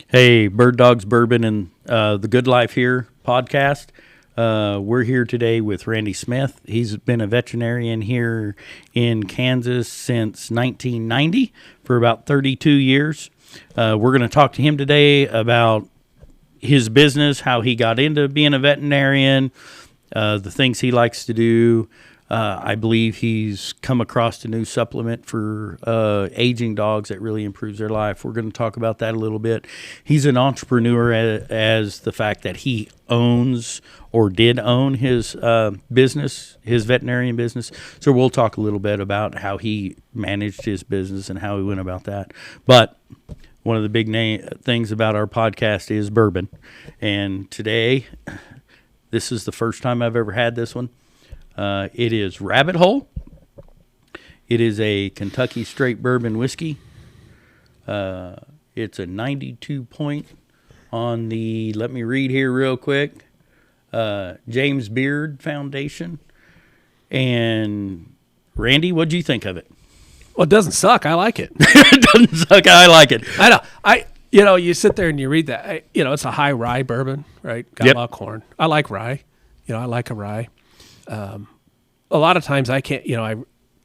Hey, Birddogs, Bourbon, and the Good Life Here podcast. We're here today with Randy Smith. He's been a veterinarian here in Kansas since 1990 for about 32 years. We're going to talk to him today about his business, how he got into being a veterinarian, the things he likes to do. I believe he's come across a new supplement for aging dogs that really improves their life. We're going to talk about that a little bit. He's an entrepreneur as the fact that he owns or did own his business, his veterinarian business. So we'll talk a little bit about how he managed his business and how he went about that. But one of the big things about our podcast is bourbon. And today, this is the first time I've ever had this one. It is Rabbit Hole. It is a Kentucky straight bourbon whiskey. It's a 92 point on the, let me read here real quick, James Beard Foundation. And Randy, what'd you think of it? Well, it doesn't suck. I like it. It doesn't suck. I like it. I know. You sit there and you read that. It's a high rye bourbon, right? Got a lot of corn. I like rye. I like a rye. A lot of times I can't,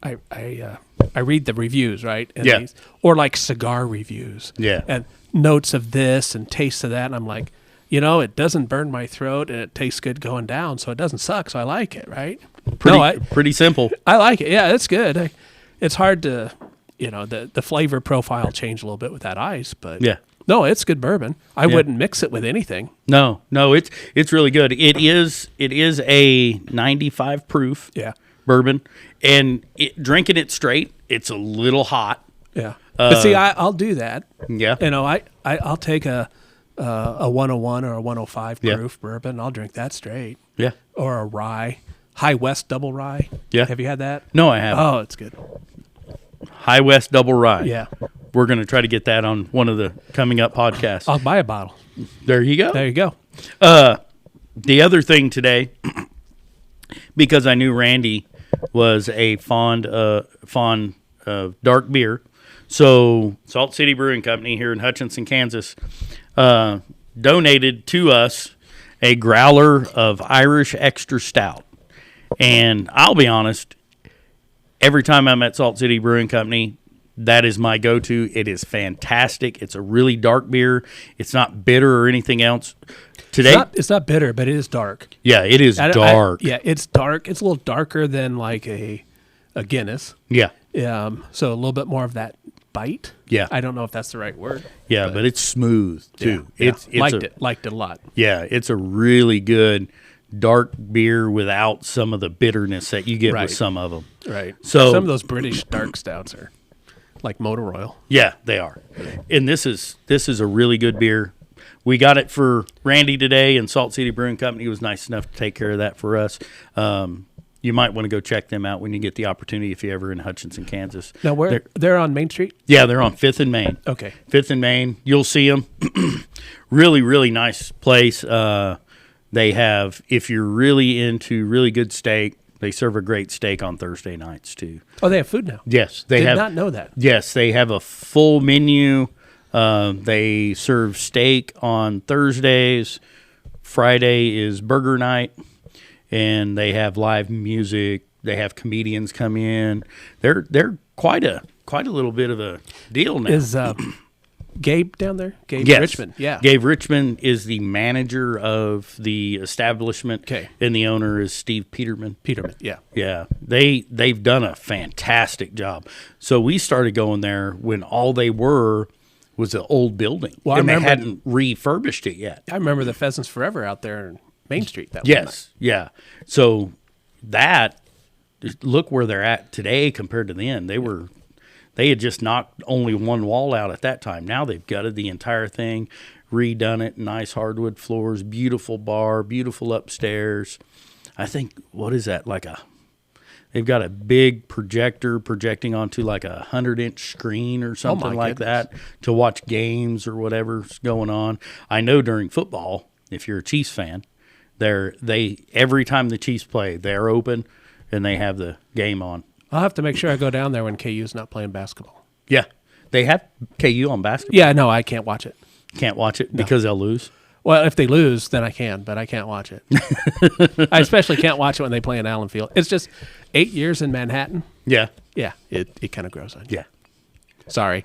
I read the reviews, right? And or like cigar reviews. Yeah. And notes of this and tastes of that. And I'm like, it doesn't burn my throat and it tastes good going down. So it doesn't suck. So I like it, right? Pretty simple. I like it. Yeah, it's good. It's hard to, the flavor profile changed a little bit with that ice, but yeah. No, it's good bourbon. I wouldn't mix it with anything. No, it's really good. It is a 95 proof bourbon, and drinking it straight, it's a little hot. Yeah, but see, I'll do that. Yeah, I'll take a 101 or a 105 proof bourbon. I'll drink that straight. Yeah, or a rye, High West double rye. Yeah, have you had that? No, I haven't. Oh, it's good. High West double rye. Yeah. We're going to try to get that on one of the coming up podcasts. I'll buy a bottle. There you go. There you go. The other thing today, because I knew Randy was a fond of dark beer, so Salt City Brewing Company here in Hutchinson, Kansas, donated to us a growler of Irish Extra Stout. And I'll be honest, every time I'm at Salt City Brewing Company, that is my go-to. It is fantastic. It's a really dark beer. It's not bitter or anything else. Today, it's not bitter, but it is dark. Yeah, it is dark. It's dark. It's a little darker than like a Guinness. Yeah. So a little bit more of that bite. Yeah. I don't know if that's the right word. Yeah, but it's smooth too. Yeah. Liked it a lot. Yeah, it's a really good dark beer without some of the bitterness that you get with some of them. Right. So some of those British dark stouts are like motor oil. Yeah, they are. And this is a really good beer. We got it for Randy today, and Salt City Brewing Company was nice enough to take care of that for us. You might want to go check them out when you get the opportunity if you're ever in Hutchinson, Kansas. Now, they're on Main Street? Yeah, they're on 5th and Main. Okay. 5th and Main. You'll see them. Really, really nice place. They have, if you're really into really good steak, they serve a great steak on Thursday nights, too. Oh, they have food now? Yes. Did not know that. Yes, they have a full menu. They serve steak on Thursdays. Friday is burger night. And they have live music. They have comedians come in. They're quite a little bit of a deal now. Is Gabe down there? Gabe Richmond. Yeah. Gabe Richmond is the manager of the establishment. Okay. And the owner is Steve Peterman. Yeah. Yeah. They've done a fantastic job. So we started going there when all they were was an old building. Well, and they hadn't refurbished it yet. I remember the Pheasants Forever out there in Main Street. Yes. Yeah. So look where they're at today compared to then. They had just knocked only one wall out at that time. Now they've gutted the entire thing, redone it, nice hardwood floors, beautiful bar, beautiful upstairs. I think, what is that, they've got a big projector projecting onto like a 100-inch screen or something like that to watch games or whatever's going on. I know during football, if you're a Chiefs fan, every time the Chiefs play, they're open and they have the game on. I'll have to make sure I go down there when KU's not playing basketball. Yeah. They have KU on basketball. Yeah, no, I can't watch it. Can't watch it because they'll lose. Well, if they lose, then I can, but I can't watch it. I especially can't watch it when they play in Allen Field. It's just 8 years in Manhattan. Yeah. Yeah, it kind of grows on you. Yeah. Sorry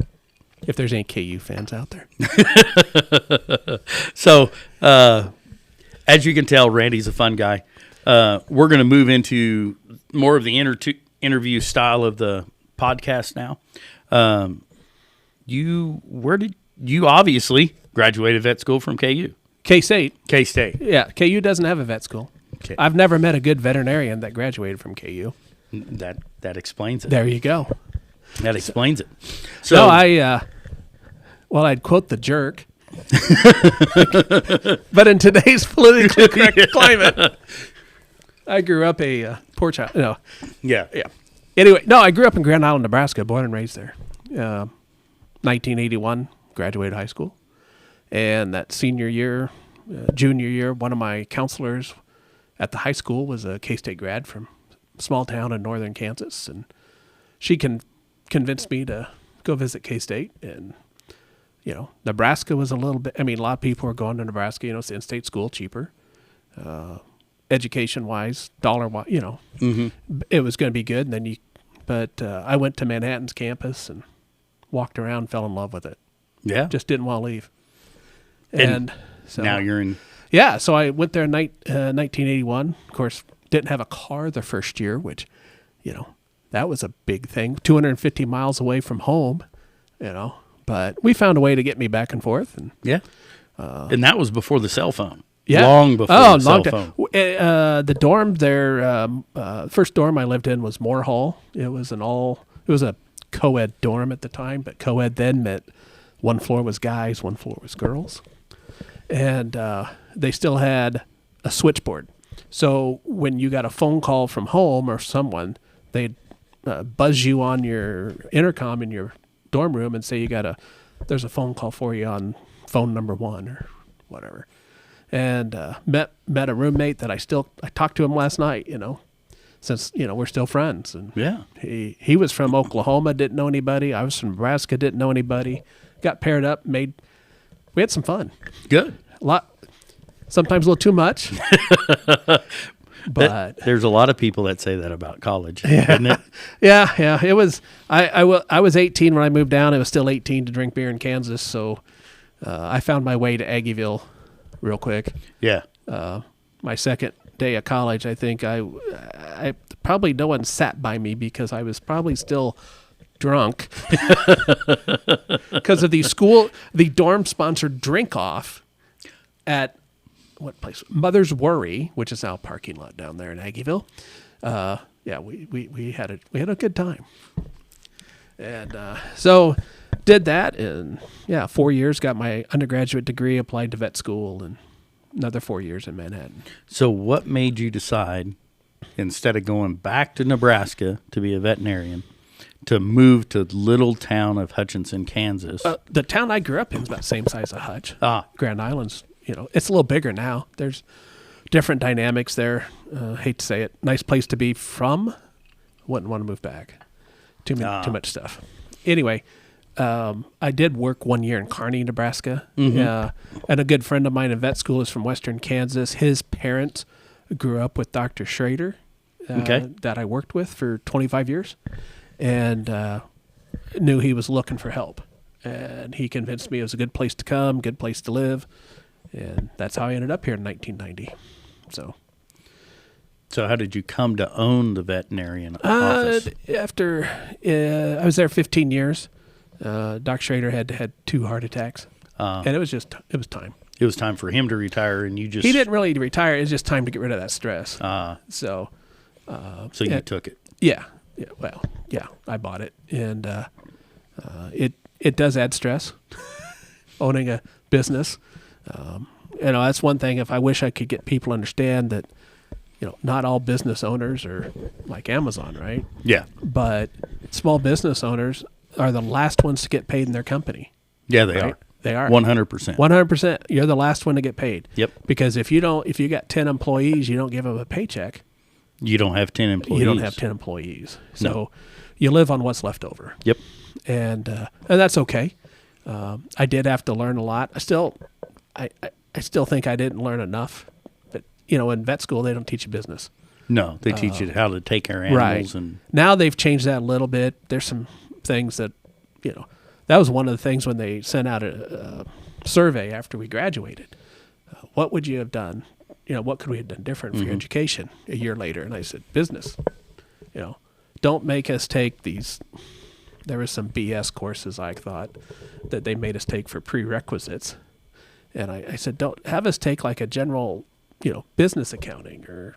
if there's any KU fans out there. So, as you can tell, Randy's a fun guy. We're going to move into more of the interview style of the podcast now. You obviously graduated vet school from KU. K-State. K-State. Yeah, KU doesn't have a vet school. Okay. I've never met a good veterinarian that graduated from KU. That explains it. There you go. That explains it. So No, I'd quote the jerk. But in today's politically correct climate, I grew up a poor child. No. yeah. Anyway, no, I grew up in Grand Island, Nebraska, born and raised there. 1981, graduated high school. And that senior year, junior year, one of my counselors at the high school was a K-State grad from a small town in northern Kansas. And she convinced me to go visit K-State. And, Nebraska was a little bit, a lot of people were going to Nebraska, it's the in-state school, cheaper. Education-wise, dollar-wise, it was going to be good. And then I went to Manhattan's campus and walked around, fell in love with it. Yeah. Just didn't want to leave. And so now you're in. Yeah, so I went there in 1981. Of course, didn't have a car the first year, which, that was a big thing. 250 miles away from home, But we found a way to get me back and forth. And yeah. And that was before the cell phone. Yeah. Long before the cell phone. The dorm there, first dorm I lived in was Moore Hall. It was a co-ed dorm at the time, but co-ed then meant one floor was guys, one floor was girls. And they still had a switchboard. So when you got a phone call from home or someone, they'd buzz you on your intercom in your dorm room and say there's a phone call for you on phone number 1 or whatever. And met a roommate that I talked to him last night, since, we're still friends. And yeah. He was from Oklahoma, didn't know anybody. I was from Nebraska, didn't know anybody. Got paired up, we had some fun. Good. Sometimes a little too much. But there's a lot of people that say that about college, isn't it? Yeah. It was. I was 18 when I moved down. I was still 18 to drink beer in Kansas, so I found my way to Aggieville real quick. Yeah. My second day of college, I think I probably no one sat by me because I was probably still drunk because of the dorm sponsored drink off at what place? Mother's Worry, which is now a parking lot down there in Aggieville. We had a good time, and so did that, and 4 years, got my undergraduate degree, applied to vet school, and another 4 years in Manhattan. So what made you decide, instead of going back to Nebraska to be a veterinarian, to move to the little town of Hutchinson, Kansas? The town I grew up in is about the same size as Hutch. Grand Island's, it's a little bigger now. There's different dynamics there. Hate to say it. Nice place to be from. Wouldn't want to move back. Too much stuff. Anyway, I did work 1 year in Kearney, Nebraska. And a good friend of mine in vet school is from Western Kansas. His parents grew up with Dr. Schrader, that I worked with for 25 years. And knew he was looking for help. And he convinced me it was a good place to come, good place to live. And that's how I ended up here in 1990. So how did you come to own the veterinarian office? After I was there 15 years, Doc Schrader had 2 heart attacks. And it was time. It was time for him to retire, and you just... He didn't really retire. It was just time to get rid of that stress. So you took it. Yeah. I bought it. And it does add stress, owning a business. That's one thing. If I wish I could get people to understand that, not all business owners are like Amazon, right? Yeah. But small business owners are the last ones to get paid in their company. Yeah, they are. They are. 100%. 100%. You're the last one to get paid. Yep. Because if you got 10 employees, you don't give them a paycheck. You don't have 10 employees. You don't have 10 employees. So you live on what's left over. Yep. And that's okay. I did have to learn a lot. I still think I didn't learn enough. But, in vet school, they don't teach you business. No, they teach you how to take care of animals. Right. And now they've changed that a little bit. There's some things that, that was one of the things when they sent out a survey after we graduated. What would you have done? What could we have done different for your education a year later? And I said, business. Don't make us take these. There was some BS courses, I thought, that they made us take for prerequisites. And I said, don't have us take like a general, business accounting or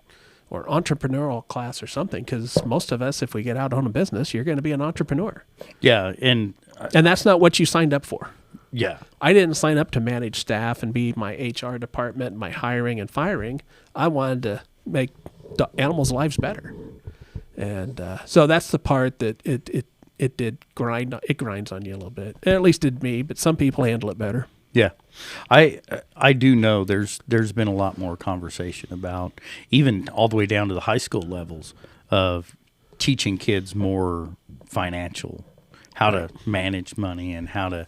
entrepreneurial class or something, because most of us, if we get out on a business, you're going to be an entrepreneur. Yeah, and that's not what you signed up for. Yeah. I didn't sign up to manage staff and be my HR department, my hiring and firing. I wanted to make the animals' lives better. And so that's the part that it did grind. It grinds on you a little bit. At least it did me, but some people handle it better. Yeah. I do know there's been a lot more conversation about, even all the way down to the high school levels, of teaching kids more financial, how to manage money and how to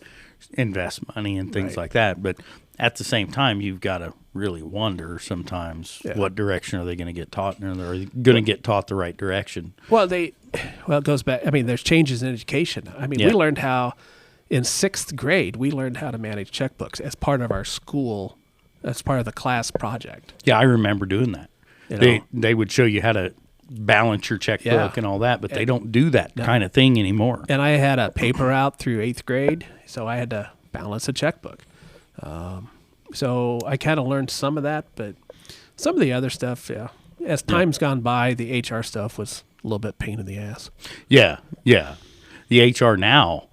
invest money and things like that. But at the same time, you've got to really wonder sometimes what direction are they going to get taught, and are they going to get taught the right direction? Well, it goes back. I mean, there's changes in education. I mean, we learned how, in 6th grade, we learned how to manage checkbooks as part of our school, as part of the class project. Yeah, I remember doing that. They would show you how to balance your checkbook and all that, but they don't do that kind of thing anymore. And I had a paper out through 8th grade, so I had to balance a checkbook. So I kind of learned some of that, but some of the other stuff, as time's gone by, the HR stuff was a little bit pain in the ass. Yeah. The HR now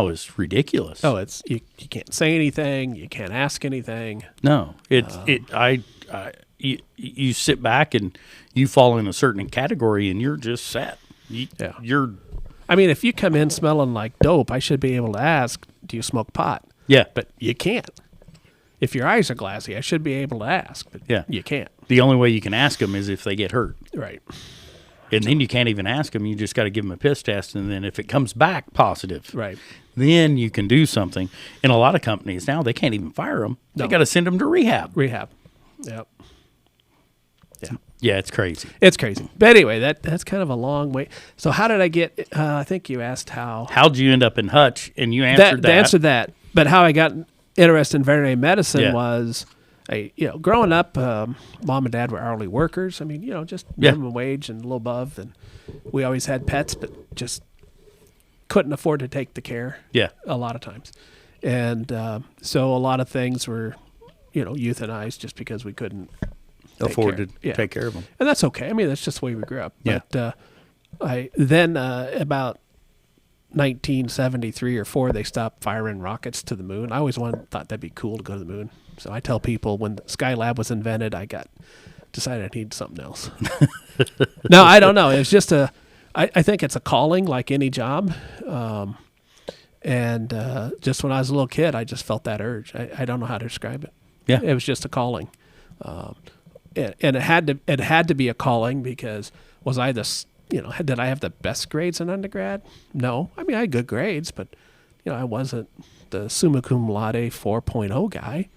is ridiculous. Oh, it's you can't say anything, you can't ask anything. No, you sit back and you fall in a certain category and you're just set. I mean, if you come in smelling like dope, I should be able to ask, do you smoke pot? Yeah. But you can't. If your eyes are glassy, I should be able to ask, but you can't. The only way you can ask them is if they get hurt. Right. And then you can't even ask them. You just got to give them a piss test, and then if it comes back positive, right, then you can do something. In a lot of companies now, they can't even fire them. No. They got to send them to rehab. Yep. Yeah, it's crazy. It's crazy. But anyway, that's kind of a long way. So how did I get, I think you asked how. How'd you end up in Hutch? And you answered that. I answered that. But how I got interested in veterinary medicine was, growing up, mom and dad were hourly workers. I mean, just minimum wage and a little above. And we always had pets, but just couldn't afford to take the care a lot of times. And so a lot of things were, euthanized just because we couldn't afford to take care of them. And that's okay. I mean, that's just the way we grew up. Yeah. But about 1973 or 4, they stopped firing rockets to the moon. I always thought that'd be cool to go to the moon. So I tell people when the Skylab was invented, I decided I needed something else. No, I don't know. It's just I think it's a calling like any job. And just when I was a little kid, I just felt that urge. I don't know how to describe it. Yeah. It was just a calling. And it had to be a calling because was I did I have the best grades in undergrad? No. I mean, I had good grades, but I wasn't the summa cum laude 4.0 guy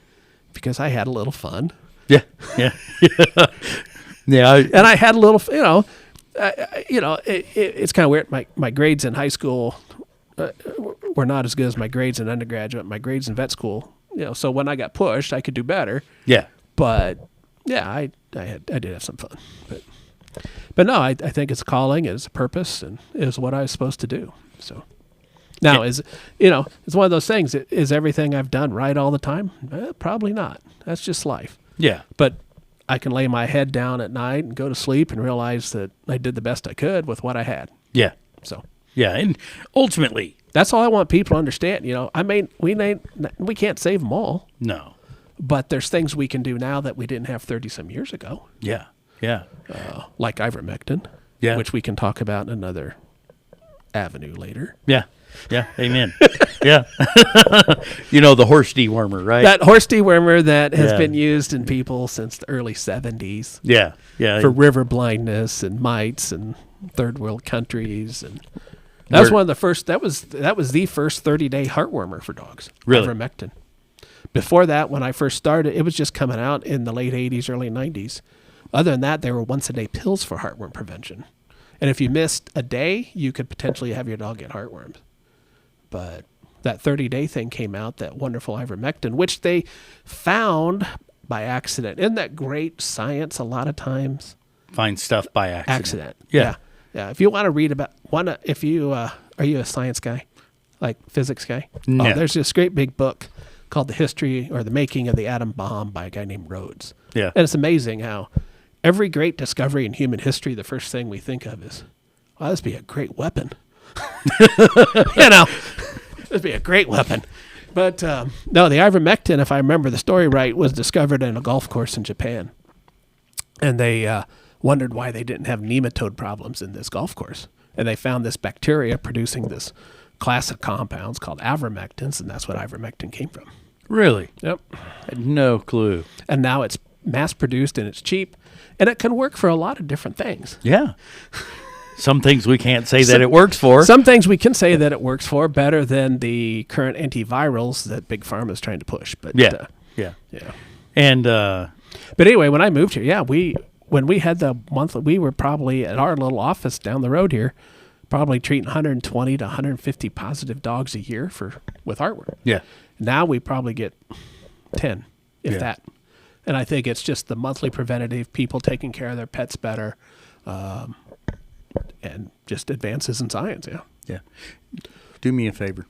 because I had a little fun. Yeah. And I had a little, it's kind of weird. My grades in high school were not as good as my grades in undergraduate. My grades in vet school, so when I got pushed, I could do better. Yeah. But I did have some fun. But no, I think it's a calling, it's a purpose, and it's what I was supposed to do. So now it's one of those things. Is everything I've done right all the time? Probably not. That's just life. Yeah. But I can lay my head down at night and go to sleep and realize that I did the best I could with what I had. Yeah. So. Yeah, and ultimately, that's all I want people to understand. We can't save them all. No. But there's things we can do now that we didn't have 30-some years ago. Yeah. Like ivermectin, which we can talk about in another avenue later. Yeah. Amen. Yeah. The horse dewormer, right? That horse dewormer that has been used in people since the early 70s. Yeah. For river blindness and mites and third world countries and That was one of the first. That was the first 30-day heartwarmer for dogs. Really? Ivermectin. Before that, when I first started, it was just coming out in the late 80s, early 90s. Other than that, there were once-a-day pills for heartworm prevention. And if you missed a day, you could potentially have your dog get heartworms. But that 30-day thing came out, that wonderful ivermectin, which they found by accident. Isn't that great science a lot of times? Find stuff by accident. Yeah. If you want to read about are you a science guy, like physics guy? No. Oh, there's this great big book called The History or the Making of the Atom Bomb by a guy named Rhodes. Yeah. And it's amazing how every great discovery in human history, the first thing we think of is, wow, this would be a great weapon. This would be a great weapon. But no, the ivermectin, if I remember the story right, was discovered in a golf course in Japan. And they wondered why they didn't have nematode problems in this golf course. And they found this bacteria producing this class of compounds called ivermectins, and that's what ivermectin came from. Really? Yep. I had no clue. And now it's mass-produced and it's cheap, and it can work for a lot of different things. Yeah. Some things we can't say that it works for. Some things we can say that it works for better than the current antivirals that Big Pharma is trying to push. But yeah. And but anyway, when I moved here, when we had the monthly, we were probably at our little office down the road here, probably treating 120 to 150 positive dogs a year with heartworm. Yeah. Now we probably get 10, if that. And I think it's just the monthly preventative, people taking care of their pets better, and just advances in science. Yeah. Yeah. Do me a favor.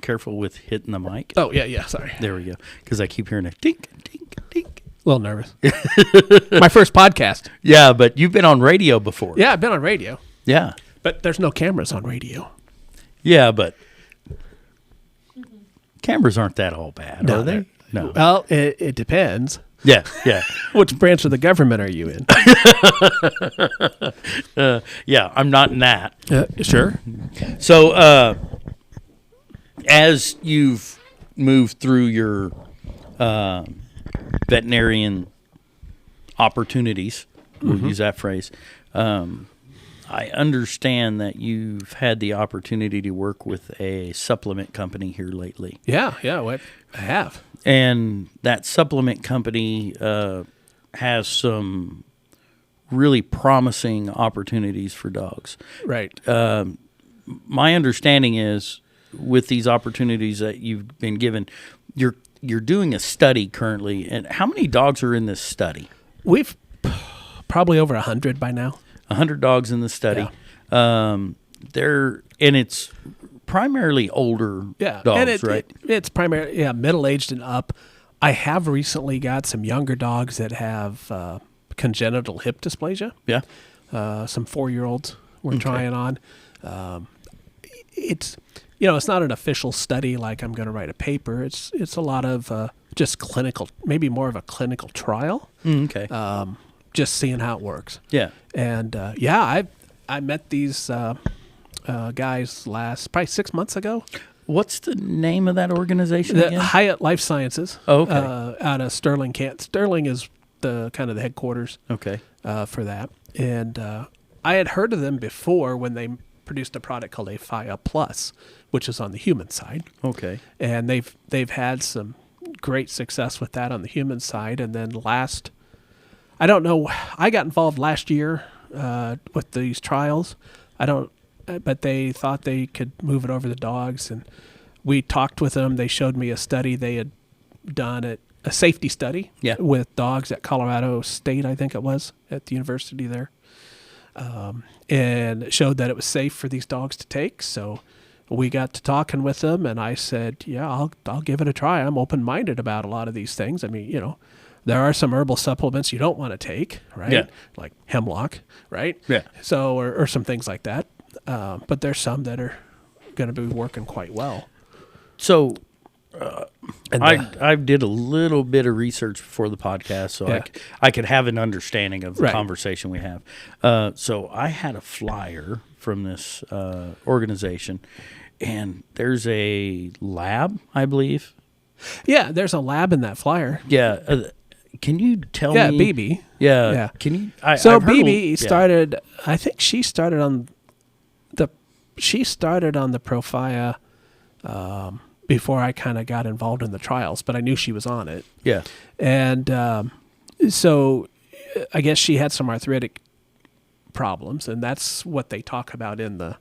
Careful with hitting the mic. Oh, yeah. Sorry. There we go. Because I keep hearing a tink, tink, tink. A little nervous. My first podcast. Yeah, but you've been on radio before. Yeah, I've been on radio. Yeah. But there's no cameras on radio. Yeah, but cameras aren't that all bad, are they? No. Well, it depends. Yeah. Which branch of the government are you in? Yeah, I'm not in that. Sure. So, as you've moved through your veterinarian opportunities, we'll use that phrase, I understand that you've had the opportunity to work with a supplement company here lately. Yeah, I have. And that supplement company has some really promising opportunities for dogs. Right. My understanding is with these opportunities that you've been given, you're doing a study currently. And how many dogs are in this study? We've probably over 100 by now. 100 dogs in the study. Yeah. It's primarily older dogs, right? It's primarily middle-aged and up. I have recently got some younger dogs that have congenital hip dysplasia. Yeah. Some 4-year-olds we're trying on. It's not an official study like I'm going to write a paper. It's a lot of just clinical, maybe more of a clinical trial. Okay. Just seeing how it works. Yeah. And I met these guys probably 6 months ago. What's the name of that organization again? Hyatt Life Sciences. Oh, okay. Out of Sterling, Sterling is the kind of the headquarters. Okay. For that, and I had heard of them before when they produced a product called Afia Plus, which is on the human side. Okay. And they've had some great success with that on the human side, and then I don't know. I got involved last year with these trials. But they thought they could move it over the dogs, and we talked with them. They showed me a study they had done, a safety study with dogs at Colorado State, I think it was, at the university there, and it showed that it was safe for these dogs to take. So we got to talking with them, and I said, yeah, I'll give it a try. I'm open-minded about a lot of these things. I mean, there are some herbal supplements you don't want to take, right? Yeah. Like hemlock, right? Yeah. So, or some things like that. But there's some that are going to be working quite well. So I did a little bit of research before the podcast, so I could have an understanding of the conversation we have. So I had a flyer from this organization, and there's a lab, I believe. Yeah, there's a lab in that flyer. Yeah. Can you tell me? Yeah, BB. Yeah. Can you? So BB started, I think she started on the she started on the Profia before I kind of got involved in the trials, but I knew she was on it. Yeah. And so I guess she had some arthritic problems, and that's what they talk about in the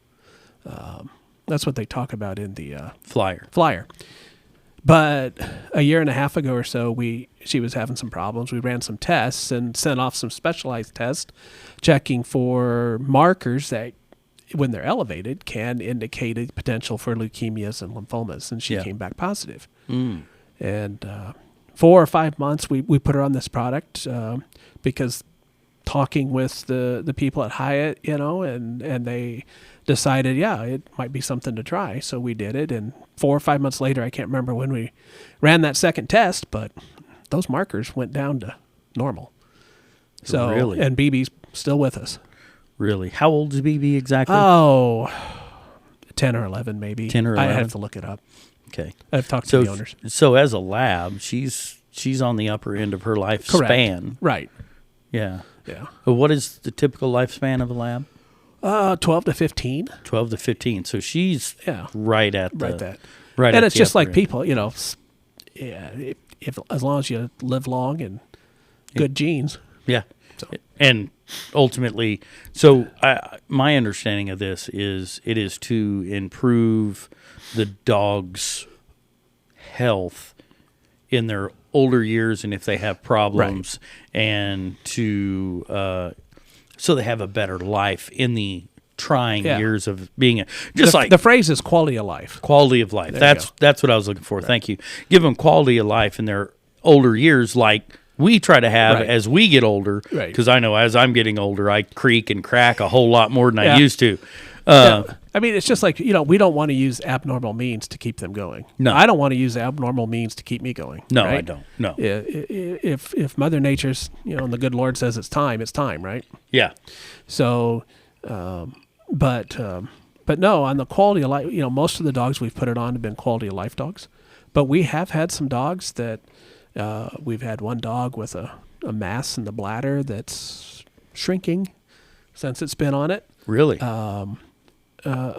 flyer. But a year and a half ago or so, she was having some problems. We ran some tests and sent off some specialized tests checking for markers that, when they're elevated, can indicate a potential for leukemias and lymphomas, and she came back positive. And 4 or 5 months, we put her on this product because talking with the people at Hyatt, and they decided, it might be something to try. So we did it, and 4 or 5 months later, I can't remember when we ran that second test, but those markers went down to normal. So, really? And BB's still with us. Really? How old is BB exactly? 10 or 11 maybe. 10 or 11? I have to look it up. Okay. I've talked to the owners. So as a lab, she's on the upper end of her lifespan. Right. Yeah. Yeah. But what is the typical lifespan of a lab? 12 to 15. 12 to 15. So she's right at that. Right. And it's just like people, if as long as you live long and good genes. Yeah. So. And ultimately, my understanding of this is it is to improve the dog's health in their older years, and if they have problems, and to so they have a better life in the trying years of being the phrase is quality of life. Quality of life. That's what I was looking for. Right. Thank you. Give them quality of life in their older years, like we try to have as we get older. Because I know as I'm getting older, I creak and crack a whole lot more than I used to. I mean, it's just like, we don't want to use abnormal means to keep them going. No. I don't want to use abnormal means to keep me going. No, right? I don't. No. If Mother Nature's, and the good Lord says it's time, right? Yeah. So, but no, on the quality of life, most of the dogs we've put it on have been quality of life dogs. But we have had some dogs that, we've had one dog with a mass in the bladder that's shrinking since it's been on it. Really?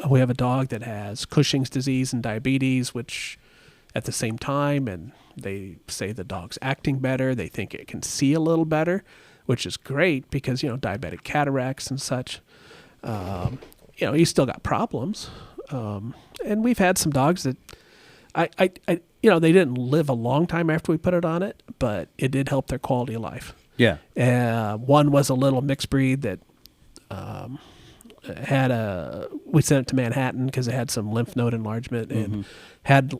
We have a dog that has Cushing's disease and diabetes, which at the same time, and they say the dog's acting better. They think it can see a little better, which is great because, diabetic cataracts and such. He's still got problems. And we've had some dogs that they didn't live a long time after we put it on it, but it did help their quality of life. Yeah. One was a little mixed breed that we sent it to Manhattan because it had some lymph node enlargement and had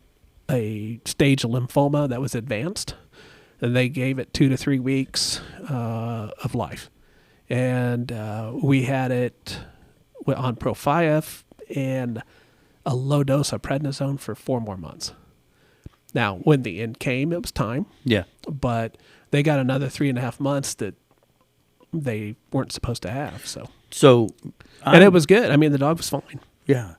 a stage of lymphoma that was advanced. And they gave it 2 to 3 weeks of life. And we had it on Profia and a low dose of prednisone for 4 more months. Now, when the end came, it was time. Yeah. But they got another 3.5 months that they weren't supposed to have. And it was good. I mean, the dog was fine. Yeah.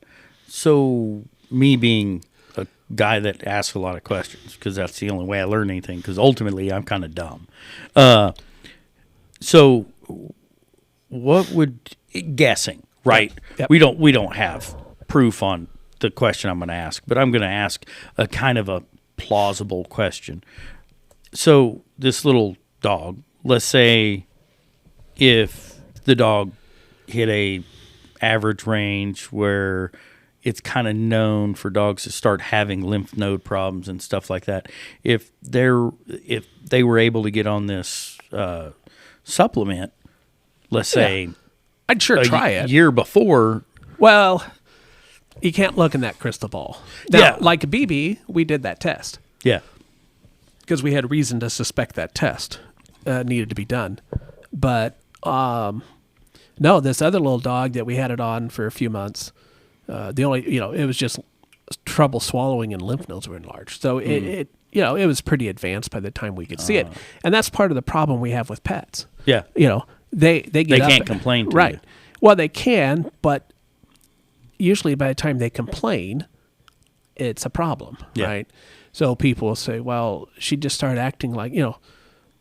So me being a guy that asks a lot of questions, because that's the only way I learn anything, because ultimately I'm kind of dumb. So what would, guessing, right? Yep. We don't have proof on the question I'm going to ask, but I'm going to ask a kind of a plausible question. So this little dog, let's say if the dog hit a average range where it's kind of known for dogs to start having lymph node problems and stuff like that, if they were able to get on this supplement, let's say I'd sure try it. Year before. Well, you can't look in that crystal ball. Now, like BB, we did that test. Yeah. Because we had reason to suspect that test needed to be done. But no, this other little dog that we had it on for a few months, the only, it was just trouble swallowing and lymph nodes were enlarged. So it was pretty advanced by the time we could see it. And that's part of the problem we have with pets. Yeah. They can't complain to you. Well, they can, but usually by the time they complain, it's a problem, right? So people will say, well, she just started acting like,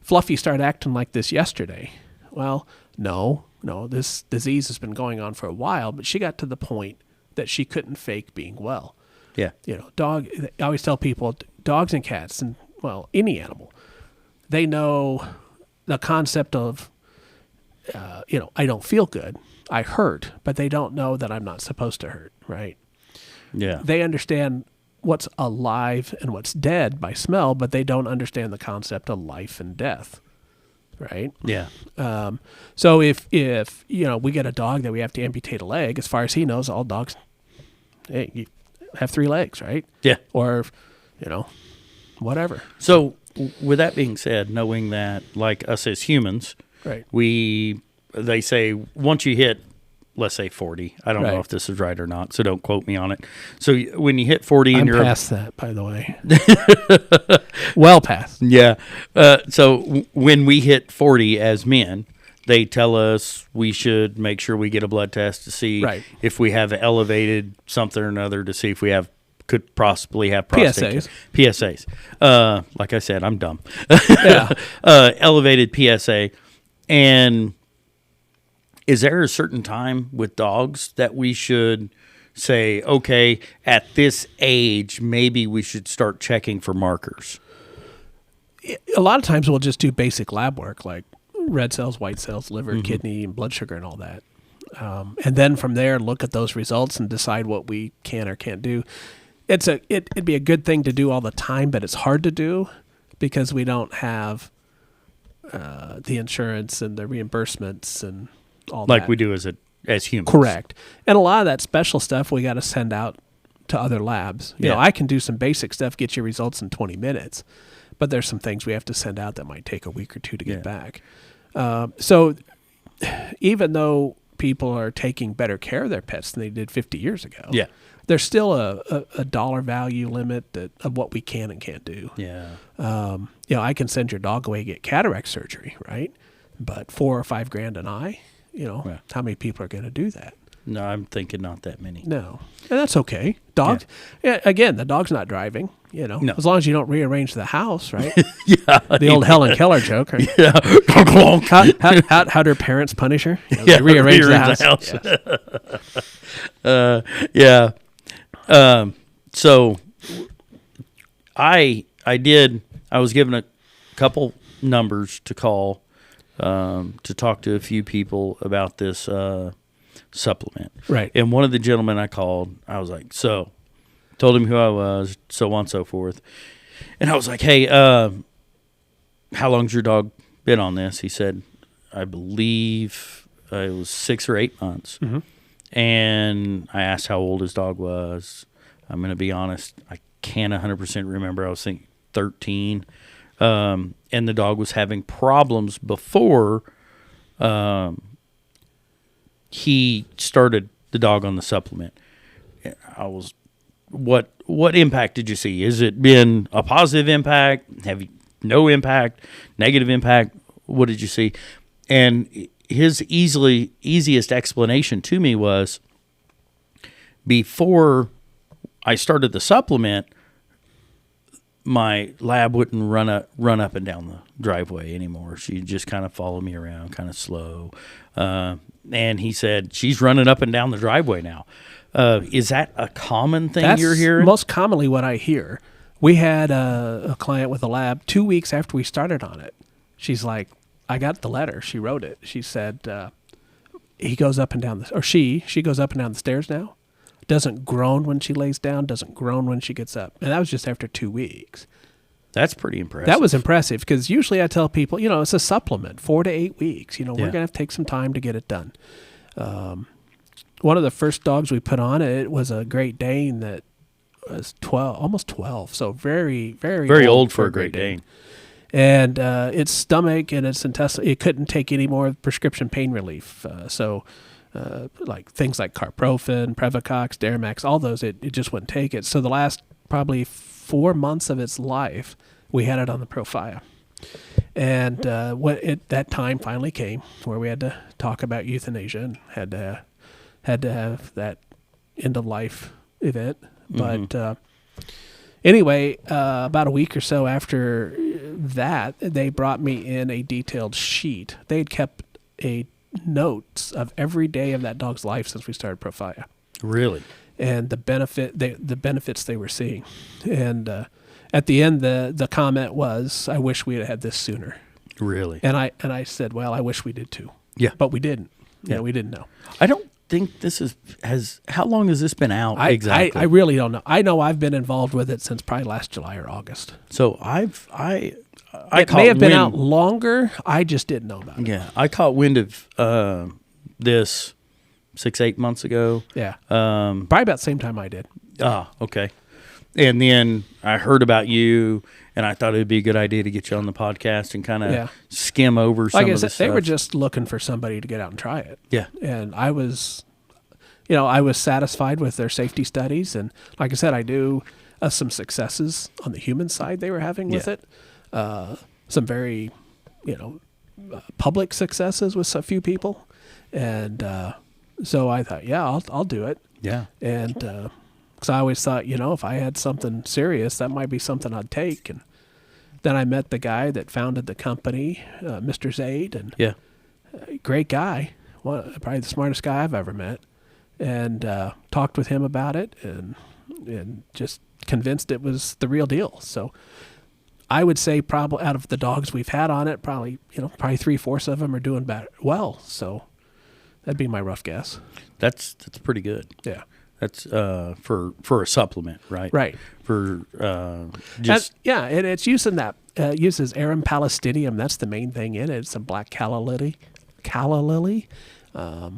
Fluffy started acting like this yesterday. Well, no, this disease has been going on for a while, but she got to the point that she couldn't fake being well. Yeah. I always tell people, dogs and cats, and well, any animal, they know the concept of, I don't feel good, I hurt, but they don't know that I'm not supposed to hurt, right? Yeah. They understand what's alive and what's dead by smell, but they don't understand the concept of life and death, right? Yeah. So if we get a dog that we have to amputate a leg, as far as he knows, all dogs, hey, you have 3 legs, right? Yeah. Or, whatever. So with that being said, knowing that, like us as humans, Right. they say once you hit, let's say 40, I don't know Right. if this is right or not, so don't quote me on it. So when you hit 40 and I'm you're past that, by the way. Well past. yeah. So when we hit 40 as men, they tell us we should make sure we get a blood test to see Right. if we have elevated something or another, to see if we could possibly have prostate PSAs. Like I said, I'm dumb. Yeah. Elevated PSA. And is there a certain time with dogs that we should say, okay, at this age, maybe we should start checking for markers? A lot of times we'll just do basic lab work like red cells, white cells, liver, kidney, and blood sugar and all that. And then from there, look at those results and decide what we can or can't do. It'd be a good thing to do all the time, but it's hard to do because we don't have the insurance and the reimbursements and all that. Like we do as humans. Correct. And a lot of that special stuff we got to send out to other labs. You know, I can do some basic stuff, get you results in 20 minutes, but there's some things we have to send out that might take a week or 2 to get back. So even though people are taking better care of their pets than they did 50 years ago, there's still a dollar value limit of what we can and can't do. Yeah. I can send your dog away to get cataract surgery, right? But $4 or $5 grand an eye, how many people are going to do that? No, I'm thinking not that many. No. And that's okay. Dogs, again, the dog's not driving, No. as long as you don't rearrange the house, right? The old Helen Keller joke, right? Yeah. How do parents punish her? They rearrange the house. So I was given a couple numbers to call to talk to a few people about this supplement. Right. And one of the gentlemen I called, I was like, told him who I was, so on and so forth. And I was like, hey, how long's your dog been on this? He said, I believe it was 6 or 8 months. Mm-hmm. And I asked how old his dog was. I'm going to be honest, I can't 100% remember. I was thinking 13. And the dog was having problems before he started the dog on the supplement. What impact did you see? Has it been a positive impact? Have you no impact, negative impact? What did you see? And his easiest explanation to me was, before I started the supplement, my lab wouldn't run up and down the driveway anymore. She'd just kind of follow me around, kind of slow. And he said, she's running up and down the driveway now. Is that a common thing you're hearing? Most commonly what I hear. We had a client with a lab 2 weeks after we started on it. She's like, I got the letter. She wrote it. She said, he goes up and down she goes up and down the stairs now. Doesn't groan when she lays down, doesn't groan when she gets up. And that was just after 2 weeks. That's pretty impressive. That was impressive because usually I tell people, it's a supplement, 4 to 8 weeks. We're going to have to take some time to get it done. One of the first dogs we put on it was a Great Dane that was almost 12. So very, very, very old for a Great Dane. And its stomach and its intestine, it couldn't take any more prescription pain relief. Like things like Carprofen, Previcox, Deramax, all those, it just wouldn't take it. So the last probably 4 months of its life, we had it on the Profia. And that time finally came where we had to talk about euthanasia and had to have that end of life event. Mm-hmm. But anyway, about a week or so after that, they brought me in a detailed sheet. They had kept notes of every day of that dog's life since we started Profia. Really? and the benefits they were seeing. And at the end, the comment was, "I wish we had had this sooner." Really? And I said, "Well, I wish we did too." Yeah. But we didn't. Yeah, we didn't know. I don't think this how long has this been out exactly? I really don't know. I know I've been involved with it since probably last July or August. So It may have been out longer. I just didn't know about it. Yeah, I caught wind of this 6-8 months ago. Yeah. Probably about the same time I did. Okay. And then I heard about you, and I thought it would be a good idea to get you on the podcast and kind of skim over some of the stuff. They were just looking for somebody to get out and try it. Yeah. And I was satisfied with their safety studies. And like I said, I do some successes on the human side they were having with it. Some very, public successes with a few people. And so I thought, I'll do it. Yeah. And because I always thought, if I had something serious, that might be something I'd take. And then I met the guy that founded the company, Mr. Zaid, and great guy, probably the smartest guy I've ever met, and talked with him about it, and just convinced it was the real deal. So I would say probably out of the dogs we've had on it, probably 3/4 of them are doing well. So that'd be my rough guess. That's pretty good. Yeah. That's for a supplement, right? Right. For and it's using that uses Arum palestinium. That's the main thing in it. It's some black calla lily. I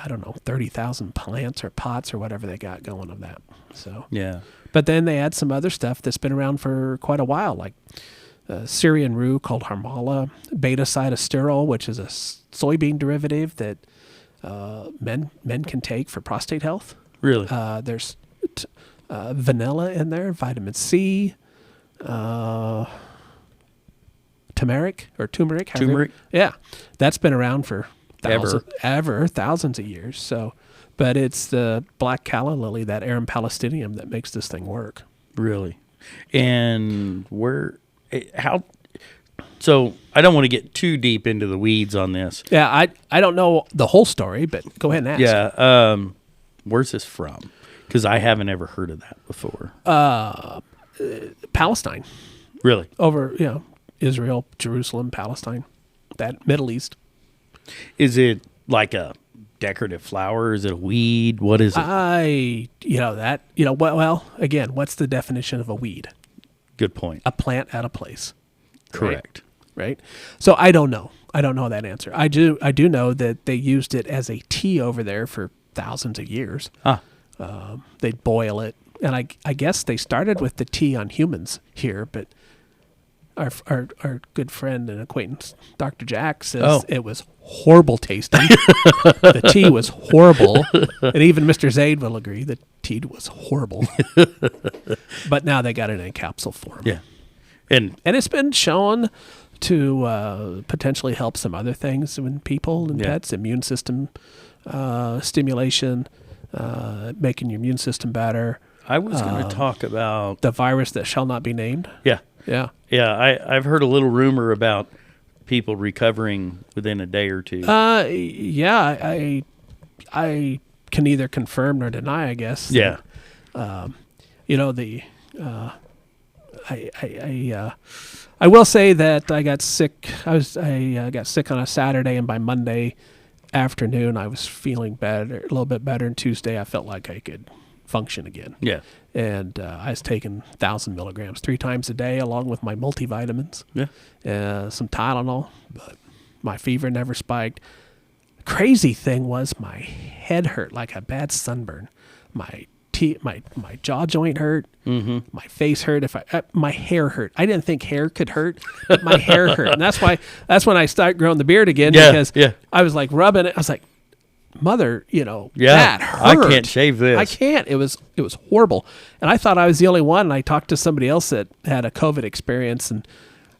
don't know, 30,000 plants or pots or whatever they got going of that. So yeah. But then they add some other stuff that's been around for quite a while, like Syrian rue called harmala, beta-cytosterol, which is a soybean derivative that men can take for prostate health. Really? There's vanilla in there, vitamin C, turmeric. Turmeric? Yeah, that's been around for thousands of years. So, but it's the black calla lily, that Arum palestinium, that makes this thing work. Really? And so I don't want to get too deep into the weeds on this. Yeah, I don't know the whole story, but go ahead and ask. Yeah. Where's this from? Because I haven't ever heard of that before. Palestine. Really? Over, Israel, Jerusalem, Palestine, that Middle East. Is it like a decorative flower? Is it a weed? What is it? Well, again, what's the definition of a weed? Good point. A plant at a place. Correct. Right? So I don't know. I don't know that answer. I do know that they used it as a tea over there for thousands of years. They'd boil it. And I guess they started with the tea on humans here, but our good friend and acquaintance, Dr. Jack, says it was horrible tasting. The tea was horrible. And even Mr. Zaid will agree the tea was horrible. But now they got it in capsule form. Yeah. And it's been shown to potentially help some other things in people and pets, immune system stimulation, making your immune system better. I was going to talk about the virus that shall not be named. Yeah. Yeah. Yeah, I've heard a little rumor about people recovering within a day or two. I can neither confirm nor deny, I guess. Yeah. I will say that I got sick. I got sick on a Saturday, and by Monday afternoon I was feeling better, a little bit better. And Tuesday I felt like I could function again. Yeah. And I was taking 1,000 milligrams 3 times a day, along with my multivitamins. Yeah. Some Tylenol, but my fever never spiked. Crazy thing was my head hurt like a bad sunburn. My jaw joint hurt. Mm-hmm. My face hurt. My hair hurt. I didn't think hair could hurt, but my hair hurt, and that's when I started growing the beard again. Because I was like rubbing it. I was like, mother, that hurt. I can't shave this. I can't. It was horrible. And I thought I was the only one. And I talked to somebody else that had a COVID experience, and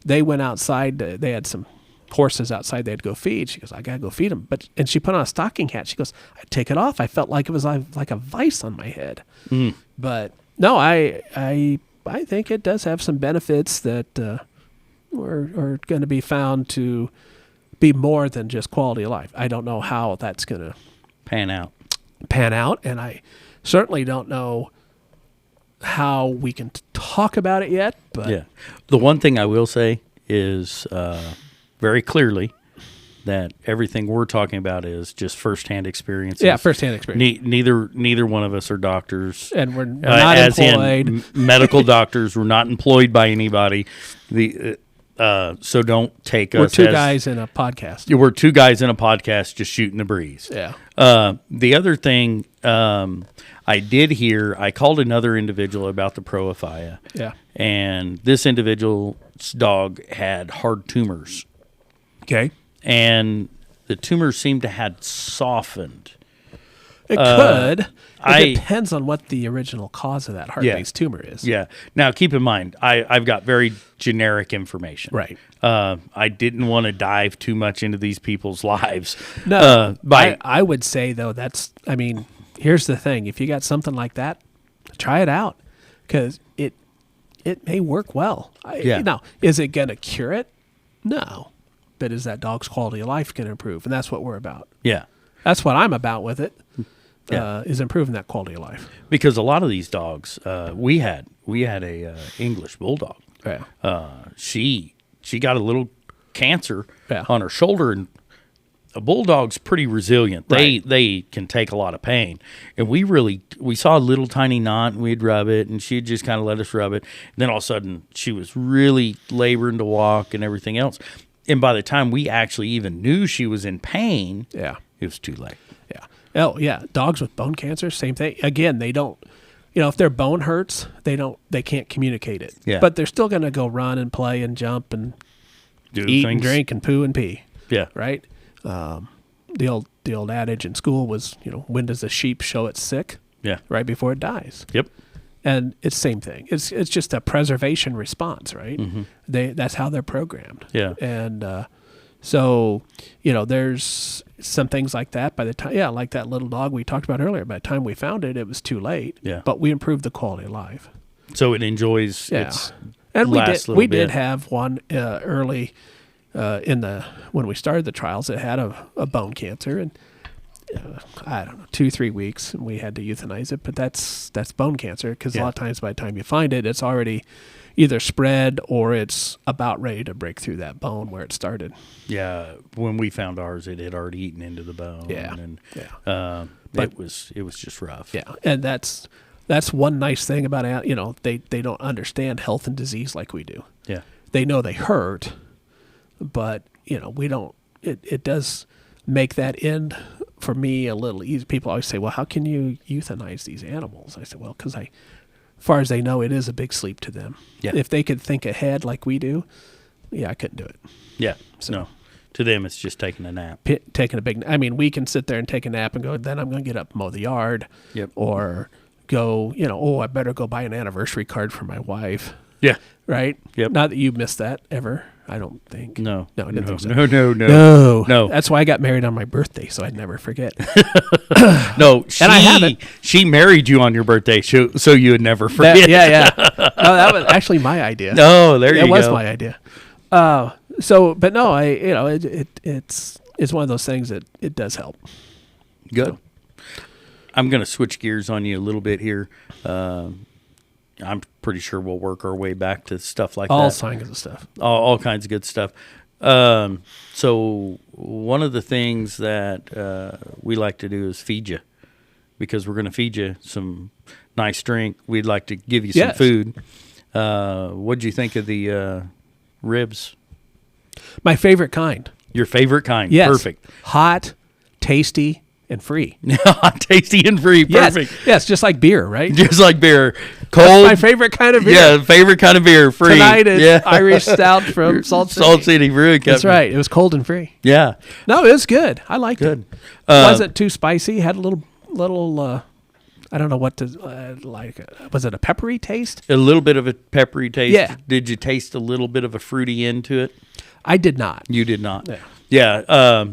they went outside. They had some horses outside they had to go feed. She goes, I got to go feed them. And she put on a stocking hat. She goes, I take it off. I felt like it was like a vice on my head. Mm. But no, I think it does have some benefits that are going to be found to be more than just quality of life. I don't know how that's going to pan out. And I Certainly don't know how we can talk about it yet, but Yeah. The one thing I will say is very clearly that everything we're talking about is just firsthand experiences. yeah, firsthand experience. Neither one of us are doctors. And we're not as employed. in medical doctors. We're not employed by anybody. So don't take We're us two as guys in a podcast. we're two guys in a podcast just shooting the breeze. Yeah. The other thing I did hear, I called another individual about the Proafia, Yeah. and this individual's dog had hard tumors, Okay. and the tumors seemed to have softened. It could. I- It depends on what the original cause of that heart-based tumor is. Yeah. Now, keep in mind, I've got very generic information. Right. I didn't want to dive too much into these people's lives. No, By I would say, though, here's the thing. If you got something like that, try it out because it may work well. Yeah. Now, is it going to cure it? No. But is that dog's quality of life going to improve? And that's what we're about. yeah. That's what I'm about with it, Yeah. is improving that quality of life. Because a lot of these dogs, we had a English bulldog. Yeah. She got a little cancer Yeah. on her shoulder, and a bulldog's pretty resilient. Right. They can take a lot of pain, and we saw a little tiny knot, and we'd rub it, and she'd just kind of let us rub it. And then all of a sudden, she was really laboring to walk and everything else. And by the time we actually even knew she was in pain, Yeah. it was too late. Yeah. Oh, yeah. Dogs with bone cancer, same thing. Again, they don't, if their bone hurts, they can't communicate it. Yeah. But they're still going to go run and play and jump and Do eat things. and drink and poo and pee. Yeah. Right. The old adage in school was, when does a sheep show it's sick? Yeah. Right before it dies. Yep. And it's same thing. It's just a preservation response, right? Mm-hmm. That's how they're programmed. Yeah. And so, there's some things like that. By the time, like that little dog we talked about earlier. By the time we found it, it was too late. Yeah. But we improved the quality of life. So it enjoys Yeah. its And last we little did bit. have one early when we started the trials. It had a bone cancer, and I don't know, 2-3 weeks, and we had to euthanize it. But that's bone cancer because a lot of times by the time you find it, it's already either spread or it's about ready to break through that bone where it started. Yeah, when we found ours, it had already eaten into the bone. Yeah, and But- it was just rough. Yeah, and that's one nice thing about they don't understand health and disease like we do. Yeah, They know they hurt, but we don't. It does make that end for me a little easy. People always say, "Well, how can you euthanize these animals?" I said, "Well, because as far as they know, it is a big sleep to them. Yeah. If they could think ahead like we do, I couldn't do it. yeah. So- No, to them, it's just taking a nap. Taking a big. I mean, we can sit there and take a nap and go. Then I'm going to get up and mow the yard. Yep. Or go. I better go buy an anniversary card for my wife. Yeah. Right. Yep. Not that you missed that ever. I don't think. No. No, I didn't think so. No. No. That's why I got married on my birthday, so I'd never forget. No. She, I haven't. She married you on your birthday, so you would never forget. Yeah. No, that was actually my idea. No, there you It go. was my idea. But no, it's one of those things that it does help. Good. I'm going to switch gears on you a little bit here. I'm pretty sure we'll work our way back to stuff like All that. kinds of stuff. All kinds of good stuff. So one of the things that we like to do is feed you, because we're going to feed you some nice drink. We'd like to give you some Yes. food. What'd you think of the ribs? My favorite kind. Your favorite kind? Yes. Perfect. Hot, tasty, and free. Tasty and free. Perfect. Yes, just like beer, right? Just like beer. Cold. My favorite kind of beer. Yeah, favorite kind of beer. Free. Tonight it's yeah. Irish Stout from Salt City. Salt City Brewing Company. That's right. It was cold and free. Yeah. No, it was good. I liked Good. it. Wasn't too spicy. Had a little. I don't know what to like. Was it a peppery taste? A little bit of a peppery taste. Yeah. Did you taste a little bit of a fruity end to it? I did not. You did not. Yeah. Yeah.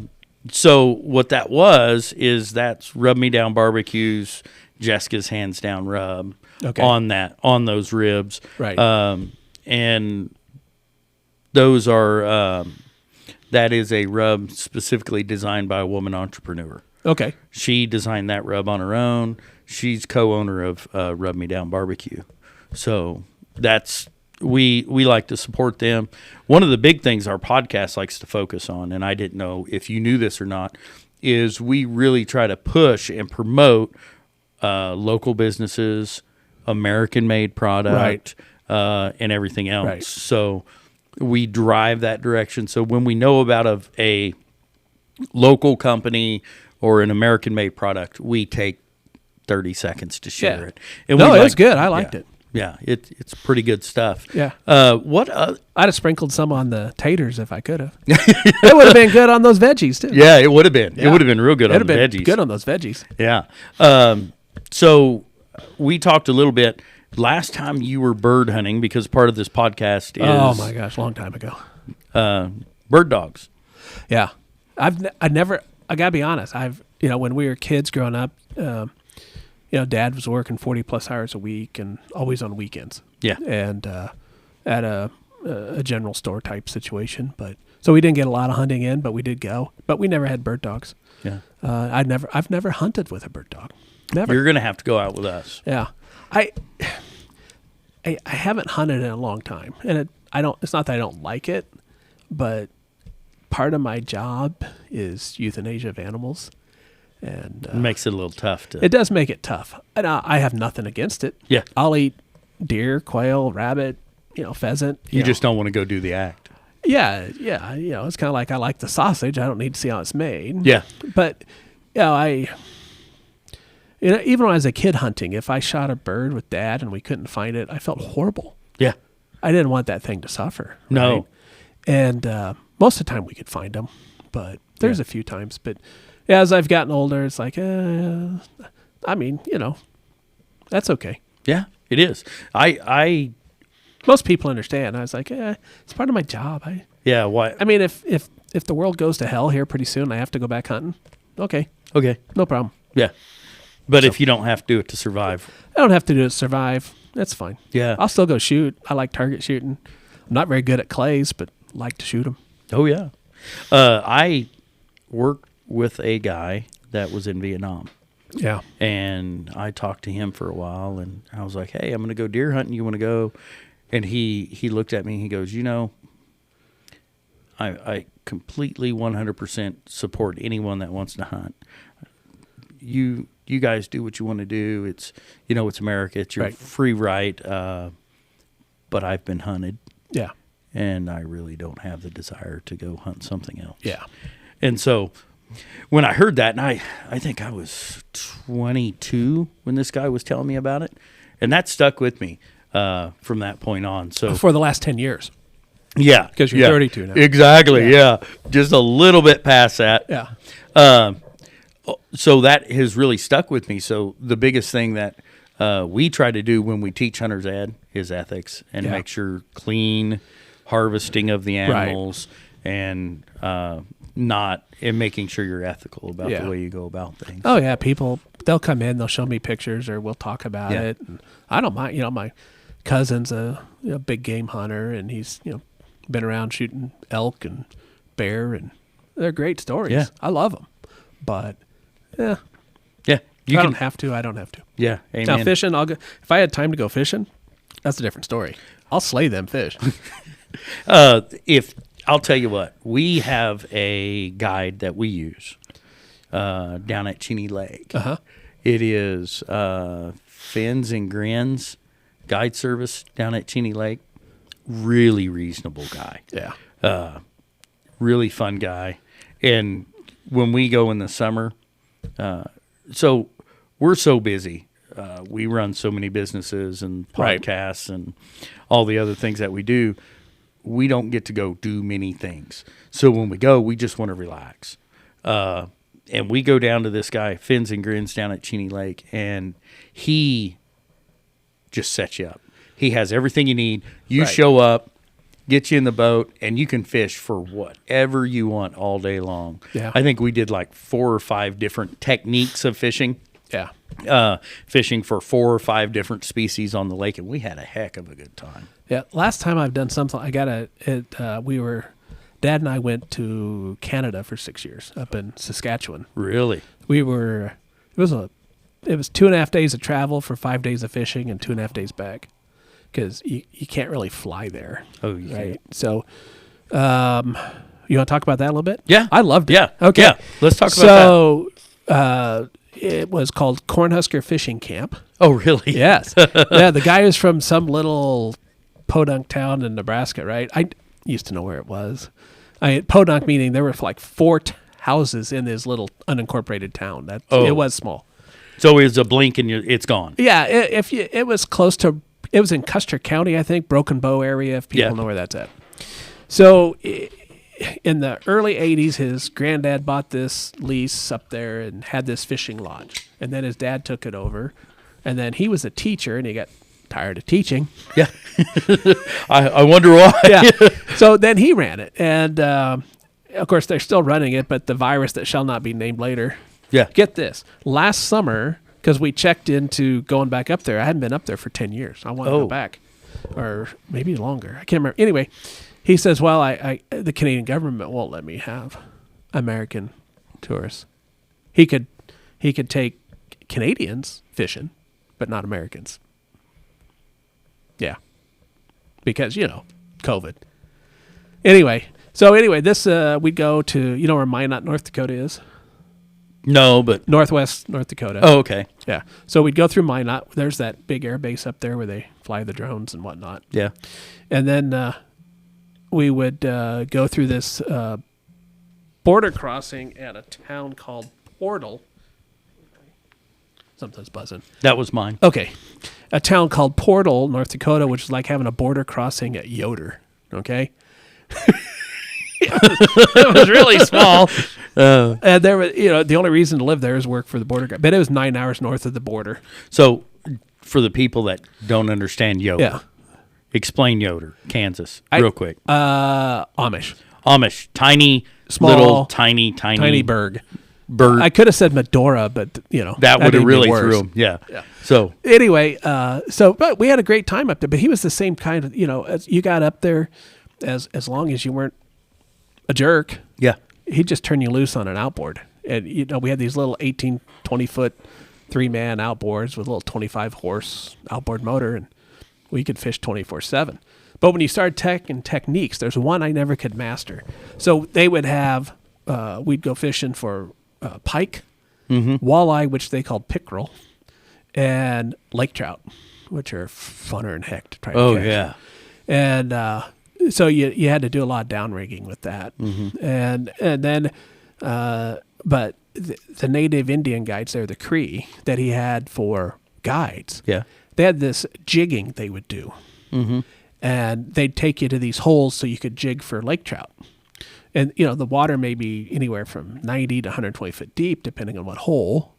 So what that is that's Rub Me Down Barbecue's Jessica's Hands Down rub Okay. on those ribs. Right. And those are that is a rub specifically designed by a woman entrepreneur. Okay. She designed that rub on her own. She's co-owner of Rub Me Down Barbecue. So that's we like to support them. One of the big things our podcast likes to focus on, and I didn't know if you knew this or not, is we really try to push and promote local businesses, American-made product, and everything else. Right. So we drive that direction. So when we know about a local company or an American-made product, we take 30 seconds to share it. And no, it's good. I liked it. Yeah, it's pretty good stuff. Yeah. I'd have sprinkled some on the taters if I could have. It would have been good on those veggies too. Yeah, it would have been. Yeah. It would have been real good on the veggies. It'd been good on those veggies. Yeah. So we talked a little bit last time you were bird hunting, because part of this podcast is oh my gosh, long time ago. Bird dogs. Yeah, I gotta be honest. When we were kids growing up, Dad was working 40 plus hours a week and always on weekends. Yeah. And at a general store type situation. So we didn't get a lot of hunting in, but we did go. But we never had bird dogs. Yeah. I've never hunted with a bird dog. Never. You're gonna have to go out with us. Yeah. I haven't hunted in a long time, and it's not that I don't like it, but part of my job is euthanasia of animals. And it makes it a little tough. It does make it tough. And I have nothing against it. Yeah. I'll eat deer, quail, rabbit, pheasant. You just don't want to go do the act. Yeah. It's kind of like I like the sausage. I don't need to see how it's made. Yeah. But, even when I was a kid hunting, if I shot a bird with Dad and we couldn't find it, I felt horrible. Yeah. I didn't want that thing to suffer. No. Right? And most of the time we could find them, but there's a few times. But yeah, as I've gotten older, it's like, that's okay. Yeah, it is. Most people understand. I was like, it's part of my job. Why? I mean, if the world goes to hell here pretty soon, I have to go back hunting. Okay, no problem. Yeah, but if you don't have to do it to survive, I don't have to do it to survive. That's fine. Yeah, I'll still go shoot. I like target shooting. I'm not very good at clays, but like to shoot them. Oh yeah, I worked with a guy that was in Vietnam. Yeah. And I talked to him for a while, and I was like, hey, I'm going to go deer hunting. You want to go? And he looked at me and he goes, I completely 100% support anyone that wants to hunt. You guys do what you want to do. It's, it's America. It's your free right. But I've been hunted. Yeah. And I really don't have the desire to go hunt something else. Yeah. And so when I heard that, and I think I was 22 when this guy was telling me about it, and that stuck with me from that point on. So for the last 10 years. Yeah. Because you're 32 now. Exactly, yeah. Just a little bit past that. Yeah. So that has really stuck with me. So the biggest thing that we try to do when we teach hunters ed is ethics and make sure clean harvesting of the animals and making sure you're ethical about the way you go about things. Oh yeah, people, they'll come in, they'll show me pictures, or we'll talk about it. And I don't mind. My cousin's a big game hunter, and he's been around shooting elk and bear, and they're great stories. Yeah. I love them, but yeah, I don't have to. Yeah, amen. Now fishing, I'll go. If I had time to go fishing, that's a different story. I'll slay them fish. I'll tell you what, we have a guide that we use down at Cheney Lake. Uh-huh. It is Fins and Grins guide service down at Cheney Lake. Really reasonable guy. Yeah. Really fun guy. And when we go in the summer, so we're so busy. We run so many businesses and podcasts and all the other things that we do. We don't get to go do many things. So when we go, we just want to relax. And we go down to this guy, Fins and Grins, down at Cheney Lake, and he just sets you up. He has everything you need. You show up, get you in the boat, and you can fish for whatever you want all day long. Yeah. I think we did like 4 or 5 different techniques of fishing. Yeah. Fishing for 4 or 5 different species on the lake, and we had a heck of a good time. Yeah. Last time I've done something, Dad and I went to Canada for 6 years up in Saskatchewan. Really? it was 2.5 days of travel for 5 days of fishing and 2.5 days back, because you can't really fly there. Oh, yeah. Right. So, you want to talk about that a little bit? Yeah. I loved it. Yeah. Okay. Yeah. Let's talk about that. So, it was called Cornhusker Fishing Camp. Oh, really? Yes. Yeah. The guy is from some little podunk town in Nebraska, right? I used to know where it was. Podunk meaning there were like 4 houses in this little unincorporated town. It was small. So it was a blink and it's gone. Yeah. It was close to. It was in Custer County, I think, Broken Bow area, if people know where that's at. So in the early 80s, his granddad bought this lease up there and had this fishing lodge. And then his dad took it over. And then he was a teacher, and he got tired of teaching. Yeah. I wonder why. Yeah. So then he ran it. And, of course, they're still running it, but the virus that shall not be named later. Yeah. Get this. Last summer, because we checked into going back up there. I hadn't been up there for 10 years. I want to go back, or maybe longer. I can't remember. Anyway, he says, well, the Canadian government won't let me have American tourists. He could take Canadians fishing, but not Americans. Yeah. Because, COVID. Anyway, this, we'd go to, where Minot, North Dakota is? No, but Northwest North Dakota. Oh, okay. Yeah. So we'd go through Minot. There's that big air base up there where they fly the drones and whatnot. Yeah. And then we would go through this border crossing at a town called Portal. Something's buzzing. That was mine. Okay. A town called Portal, North Dakota, which is like having a border crossing at Yoder. Okay. It was really small. And there was, the only reason to live there is work for the border guard. But it was 9 hours north of the border. So, for the people that don't understand Yoder, explain Yoder, Kansas, real quick. Amish, tiny, small, little, tiny burg. I could have said Medora, but that would have really threw him. Yeah. So anyway, but we had a great time up there. But he was the same kind of, as you got up there, as long as you weren't a jerk. Yeah. He'd just turn you loose on an outboard. And, we had these little 18, 20-foot, 3-man outboards with a little 25-horse outboard motor, and we could fish 24/7. But when you start techniques, there's one I never could master. So they would have, we'd go fishing for pike, walleye, which they called pickerel, and lake trout, which are funner than heck to try to catch. Yeah. And so you had to do a lot of down rigging with that. And then, but the native Indian guides there, the Cree, that he had for guides, they had this jigging they would do. And they'd take you to these holes so you could jig for lake trout. And, the water may be anywhere from 90 to 120 foot deep, depending on what hole.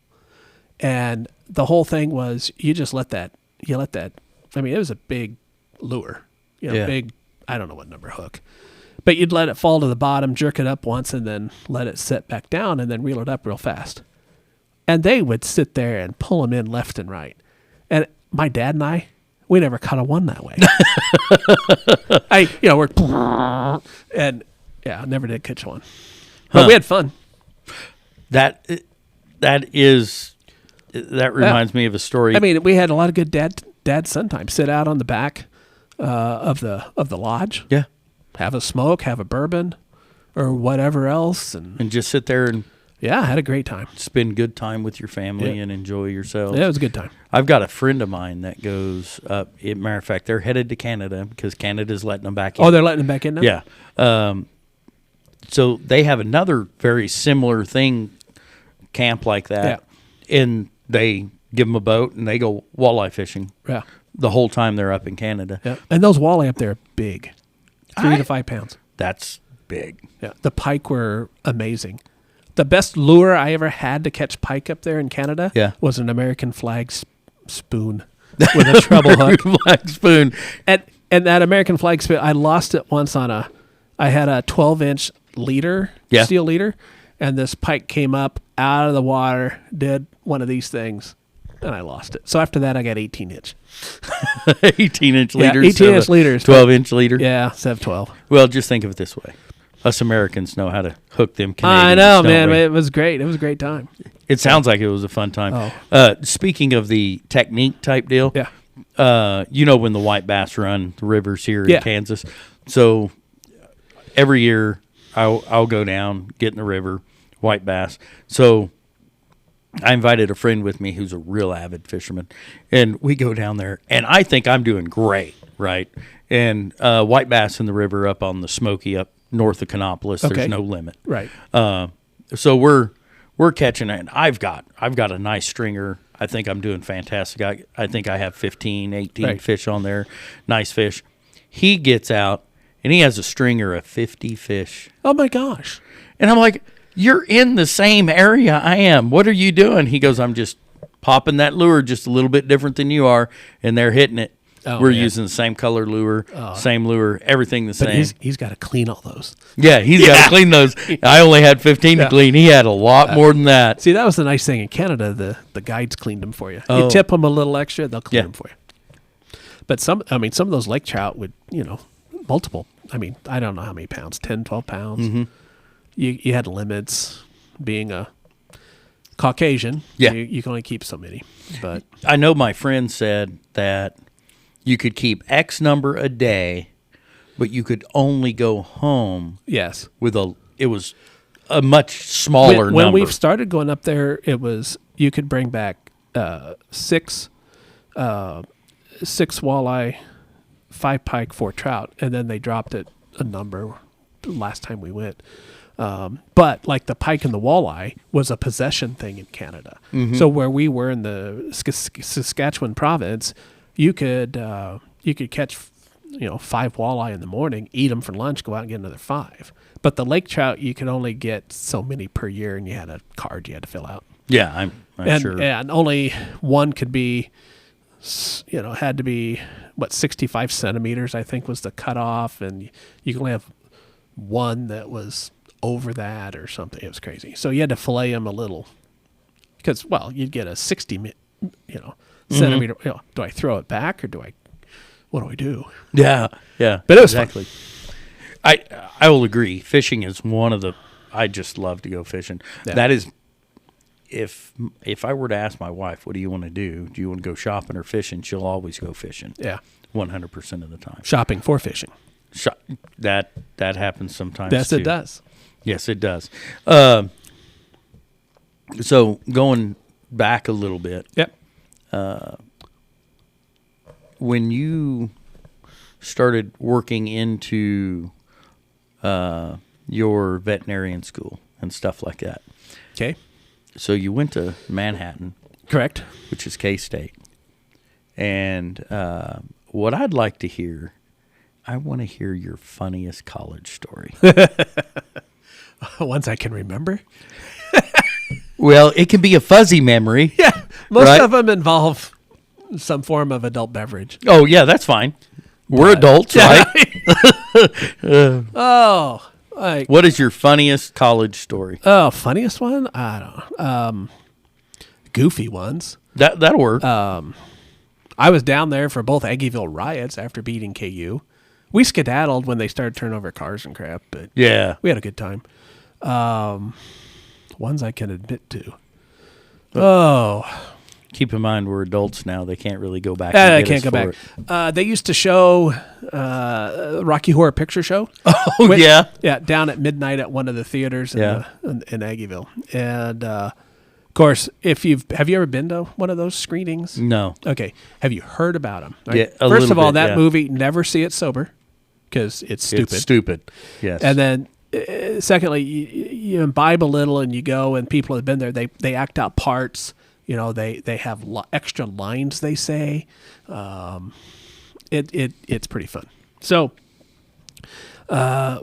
And the whole thing was you let that, I mean, it was a big lure, big, I don't know what number hook. But you'd let it fall to the bottom, jerk it up once, and then let it set back down, and then reel it up real fast. And they would sit there and pull them in left and right. And my dad and I, we never caught a one that way. We're and I never did catch one, but we had fun. That reminds me of a story. I mean, we had a lot of good dad-son time. Sit out on the back of the lodge. Yeah, have a smoke, have a bourbon, or whatever else, and just sit there and had a great time. Spend good time with your family and enjoy yourselves. Yeah, it was a good time. I've got a friend of mine that goes up. Matter of fact, they're headed to Canada because Canada's letting them back in. Oh, they're letting them back in now? Yeah. So they have another very similar camp like that. Yeah. And they give them a boat and they go walleye fishing. Yeah. The whole time they're up in Canada. Yeah. And those walleye up there are big. 3 to 5 pounds. That's big. Yeah. The pike were amazing. The best lure I ever had to catch pike up there in Canada was an American flag spoon with a treble hook. Flag spoon. And that American flag spoon, I lost it once I had a 12-inch leader, steel leader, and this pike came up out of the water, did one of these things, and I lost it. So after that, I got 18-inch. 18-inch leaders? 18-inch leaders. 12-inch leader? Yeah, instead of 12. Well, just think of it this way. Us Americans know how to hook them Canadians. I know, don't man. we? It was great. It was a great time. It sounds like it was a fun time. Speaking of the technique type deal, Yeah. when the white bass run the rivers here in Yeah. Kansas. So every year I'll go down, get in the river, white bass. So I invited a friend with me who's a real avid fisherman, and we go down there, and I think I'm doing great, right? And white bass in the river up on the Smoky up north of Canopolis, Okay. there's no limit. Right. So we're catching it. And I've got a nice stringer. I think I'm doing fantastic. I think I have 15, 18 Right. fish on there. Nice fish. He gets out and he has a stringer of 50 fish. Oh my gosh. And I'm like, "You're in the same area I am. What are you doing?" He goes, "I'm just popping that lure just a little bit different than you are, and they're hitting it." Oh, We're man. using the same color lure, same lure, everything the But same. he's got to clean all those. Yeah, he's got to clean those. I only had 15 to clean. He had a lot more than that. See, that was the nice thing in Canada. The guides cleaned them for you. Oh. You tip them a little extra, they'll clean Yeah. them for you. But some of those lake trout would, multiple. I mean, I don't know how many pounds, 10, 12 pounds. Mm-hmm. You had limits. Being a Caucasian, Yeah. you can only keep so many. But I know my friend said that you could keep X number a day, but you could only go home yes, with it was a much smaller when number. we've started going up there, it was you could bring back six walleye, 5 pike, 4 trout, and then they dropped it a number last time we went. But like the pike and the walleye was a possession thing in Canada. Mm-hmm. So where we were in the Saskatchewan province, you could catch 5 walleye in the morning, eat them for lunch, go out and get another 5. But the lake trout, you could only get so many per year, and you had a card you had to fill out. Yeah, I'm sure. And only one could be, had to be 65 centimeters, I think, was the cutoff, and you can only have one that was over that or something. It was crazy. So you had to fillet them a little because, you'd get a 60, centimeter. Do I throw it back or what do I do? Yeah. But it was exactly. I will agree. Fishing is one of the. I just love to go fishing. Yeah. That is, if I were to ask my wife, "What do you want to do? Do you want to go shopping or fishing?" She'll always go fishing. Yeah. 100% of the time. Shopping for fishing. That happens sometimes. Yes, too. it does. Yes, it does. So going back a little bit, Yep. when you started working into your veterinarian school and stuff like that, Okay. so you went to Manhattan, Correct. which is K-State, and what I'd like to hear, I want to hear your funniest college story. Ones I can remember. Well, it can be a fuzzy memory. Yeah. Most Right? of them involve some form of adult beverage. Oh, yeah, that's fine. We're adults, right? Oh, like What is your funniest college story? funniest one? I don't know. Goofy ones. That'll work. I was down there for both Aggieville riots after beating KU. We skedaddled when they started turning over cars and crap, but yeah. we had a good time. Ones I can admit to. Oh, Keep in mind, we're adults now. They can't really go back. I and get can't us go for back. They used to show Rocky Horror Picture Show. Oh, yeah. Yeah, down at midnight at one of the theaters in, Yeah. in Aggieville. And, of course, have you ever been to one of those screenings? No. Okay. Have you heard about them? Yeah, a First little of all, bit, that yeah. movie, never see it sober because it's stupid. It's stupid. Yes. And then, secondly, you imbibe a little and you go, and people have been there. They act out parts. They have extra lines they say. It's pretty fun. So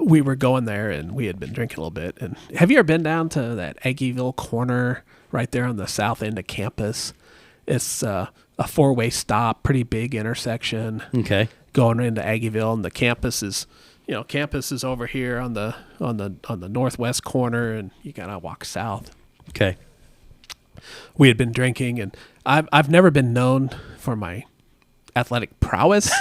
we were going there, and we had been drinking a little bit. And have you ever been down to that Aggieville corner right there on the south end of campus? It's a 4-way stop, pretty big intersection. Okay. Going into Aggieville, and the campus is over here on the northwest corner, and you gotta walk south. Okay. We had been drinking, and I've never been known for my athletic prowess.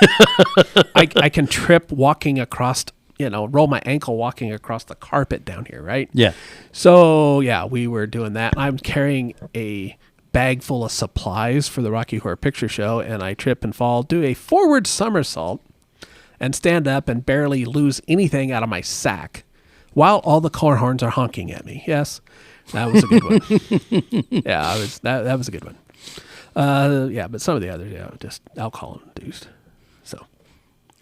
I can trip walking across roll my ankle walking across the carpet down here, right? Yeah. So, yeah, we were doing that. I'm carrying a bag full of supplies for the Rocky Horror Picture Show, and I trip and fall, do a forward somersault, and stand up and barely lose anything out of my sack while all the car horns are honking at me. Yes, that was a good one. Yeah, that was a good one. Yeah, but some of the others, just alcohol-induced. So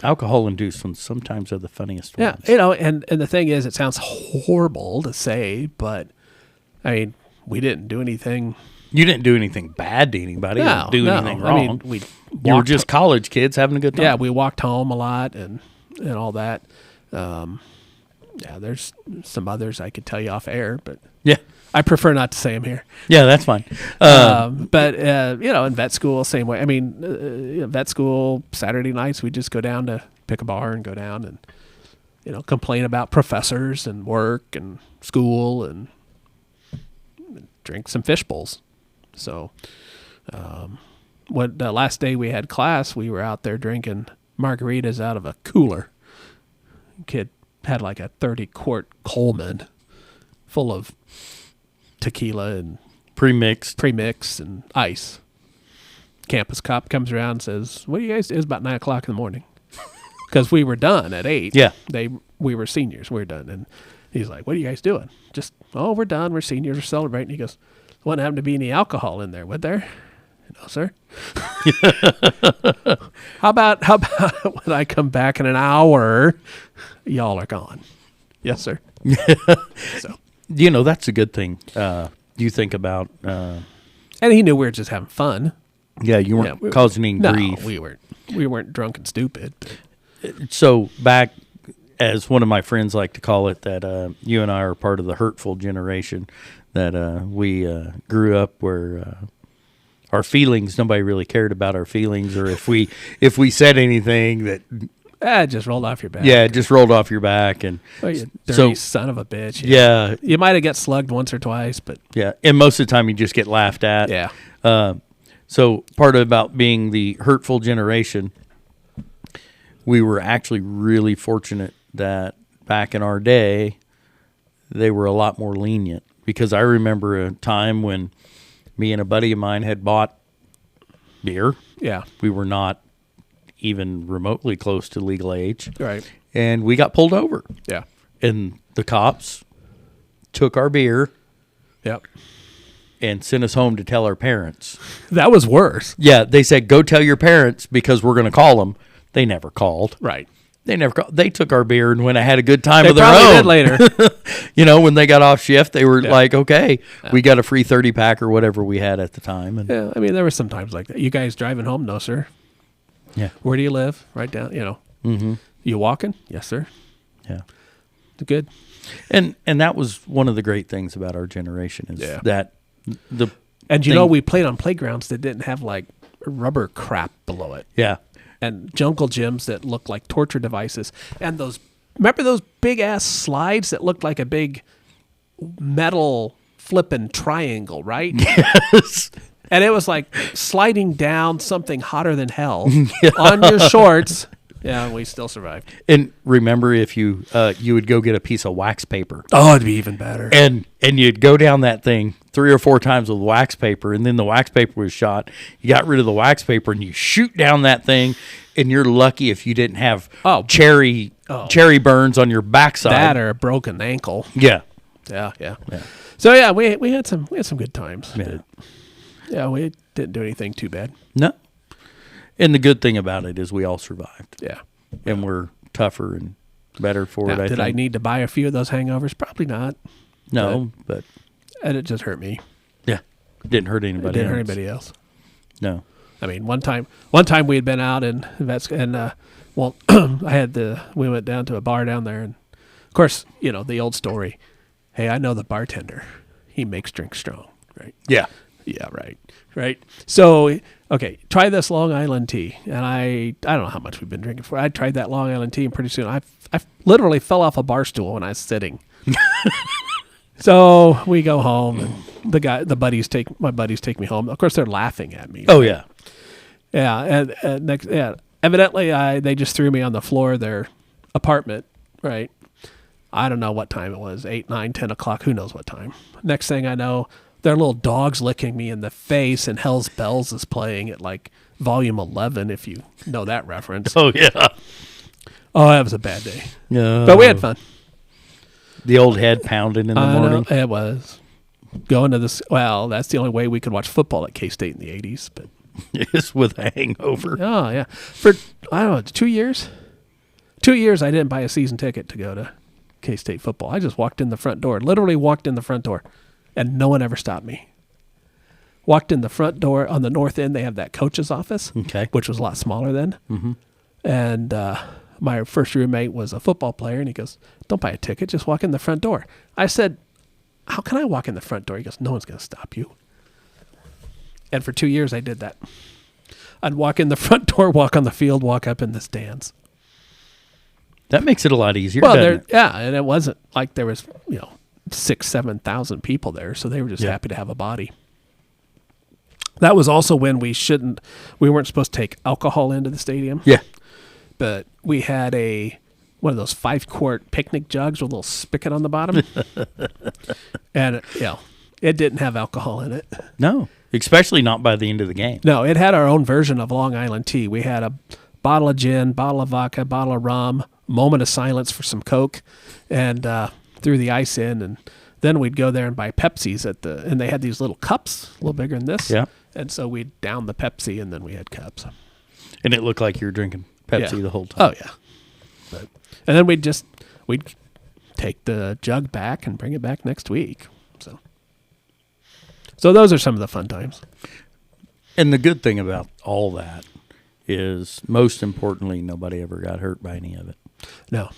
Alcohol-induced ones sometimes are the funniest ones. Yeah, and the thing is, it sounds horrible to say, but, I mean, we didn't do anything. You didn't do anything bad to anybody. You didn't do anything wrong. I mean, you were just college kids having a good time. Yeah, we walked home a lot and all that. There's some others I could tell you off air, but yeah, I prefer not to say them here. Yeah, that's fine. But in vet school, same way. I mean, vet school, Saturday nights, we just go down to pick a bar and go down and, complain about professors and work and school and drink some fish bowls. So, the last day we had class, we were out there drinking margaritas out of a cooler. Kid had like a 30-quart Coleman full of tequila and premix and ice. Campus cop comes around and says, "What do you guys do?" It was about 9 o'clock in the morning because we were done at 8. Yeah, we were seniors. We were done, and he's like, "What are you guys doing?" Just, we're done. We're seniors. We're celebrating. He goes, "Wouldn't happen to be any alcohol in there, would there?" "No, sir." How about when I come back in an hour, y'all are gone? "Yes, sir." So, that's a good thing. You think about, and he knew we were just having fun. Yeah, you weren't causing any grief. No, we weren't drunk and stupid. So back, as one of my friends like to call it, that you and I are part of the hurtful generation. That we grew up where our feelings, nobody really cared about our feelings, or if we said anything that it just rolled off your back. Yeah, it just rolled off your back, and you dirty son of a bitch. Yeah, you might have got slugged once or twice, but yeah, and most of the time you just get laughed at. Yeah. So part about being the hurtful generation, we were actually really fortunate that back in our day, they were a lot more lenient. Because I remember a time when me and a buddy of mine had bought beer. Yeah. We were not even remotely close to legal age. Right. And we got pulled over. Yeah. And the cops took our beer. Yep. And sent us home to tell our parents. That was worse. Yeah. They said, "Go tell your parents because we're going to call them." They never called. Right. They never called. They took our beer and went and had a good time of their own. They did later. When they got off shift, they were like, "Okay, we got a free 30-pack or whatever we had at the time." And yeah, I mean, there were some times like that. "You guys driving home?" "No, sir." Yeah. "Where do you live?" "Right down, Mm-hmm. "You walking?" "Yes, sir." Yeah. Good. And that was one of the great things about our generation is that we played on playgrounds that didn't have like rubber crap below it. Yeah. And jungle gyms that looked like torture devices. And remember those big ass slides that looked like a big metal flipping triangle, right? Yes. And it was like sliding down something hotter than hell on your shorts. Yeah, we still survived. And remember, if you would go get a piece of wax paper. Oh, it'd be even better. And you'd go down that thing 3 or 4 times with wax paper, and then the wax paper was shot. You got rid of the wax paper, and you shoot down that thing, and you're lucky if you didn't have cherry burns on your backside. That or a broken ankle. Yeah. Yeah. So yeah, we had some good times. Yeah. We didn't do anything too bad. No. And the good thing about it is we all survived. Yeah. And we're tougher and better for it, I think. Did I need to buy a few of those hangovers? Probably not. No, but and it just hurt me. Yeah. It didn't hurt anybody else. It didn't hurt anybody else. No. I mean, one time we had been out and we went down to a bar down there, and of course, the old story. "Hey, I know the bartender. He makes drinks strong." Right? Yeah. Yeah, right. So, okay, try this Long Island tea. And I don't know how much we've been drinking for. I tried that Long Island tea, and pretty soon I literally fell off a bar stool when I was sitting. So we go home, and my buddies take me home. Of course, they're laughing at me. Oh yeah, yeah. And evidently, they just threw me on the floor of their apartment right? I don't know what time it was, 8, 9, 10 o'clock, who knows what time. Next thing I know, there are little dogs licking me in the face, and Hell's Bells is playing at like volume 11, if you know that reference. Oh, yeah. Oh, that was a bad day. No. But we had fun. The old head pounding in the morning. It was. Going to this, well, that's the only way we could watch football at K-State in the 80s. But Yes, with a hangover. oh, yeah. For, I don't know, 2 years? 2 years I didn't buy a season ticket to go to K-State football. I just walked in the front door, literally walked in the front door, and no one ever stopped me. Walked in the front door. On the north end, they have that coach's office, Okay. which was a lot smaller then. Mm-hmm. And my first roommate was a football player, and he goes, don't buy a ticket, just walk in the front door. I said, how can I walk in the front door? He goes, no one's going to stop you. And for 2 years, I did that. I'd walk in the front door, walk on the field, walk up in the stands. That makes it a lot easier, Well, doesn't it? yeah, and it wasn't like there was, 6,000-7,000 people there, so they were just happy to have a body. That was also when we weren't supposed to take alcohol into the stadium. Yeah. But we had one of those 5-quart picnic jugs with a little spigot on the bottom. And, it didn't have alcohol in it. No, especially not by the end of the game. No, it had our own version of Long Island tea. We had a bottle of gin, bottle of vodka, bottle of rum, moment of silence for some Coke, and threw the ice in. And then we'd go there and buy Pepsis and they had these little cups, a little bigger than this. Yeah. And so we'd down the Pepsi, and then we had cups. And it looked like you were drinking Pepsi the whole time. Oh, yeah. And then we'd take the jug back and bring it back next week. So those are some of the fun times. And the good thing about all that is, most importantly, nobody ever got hurt by any of it. No.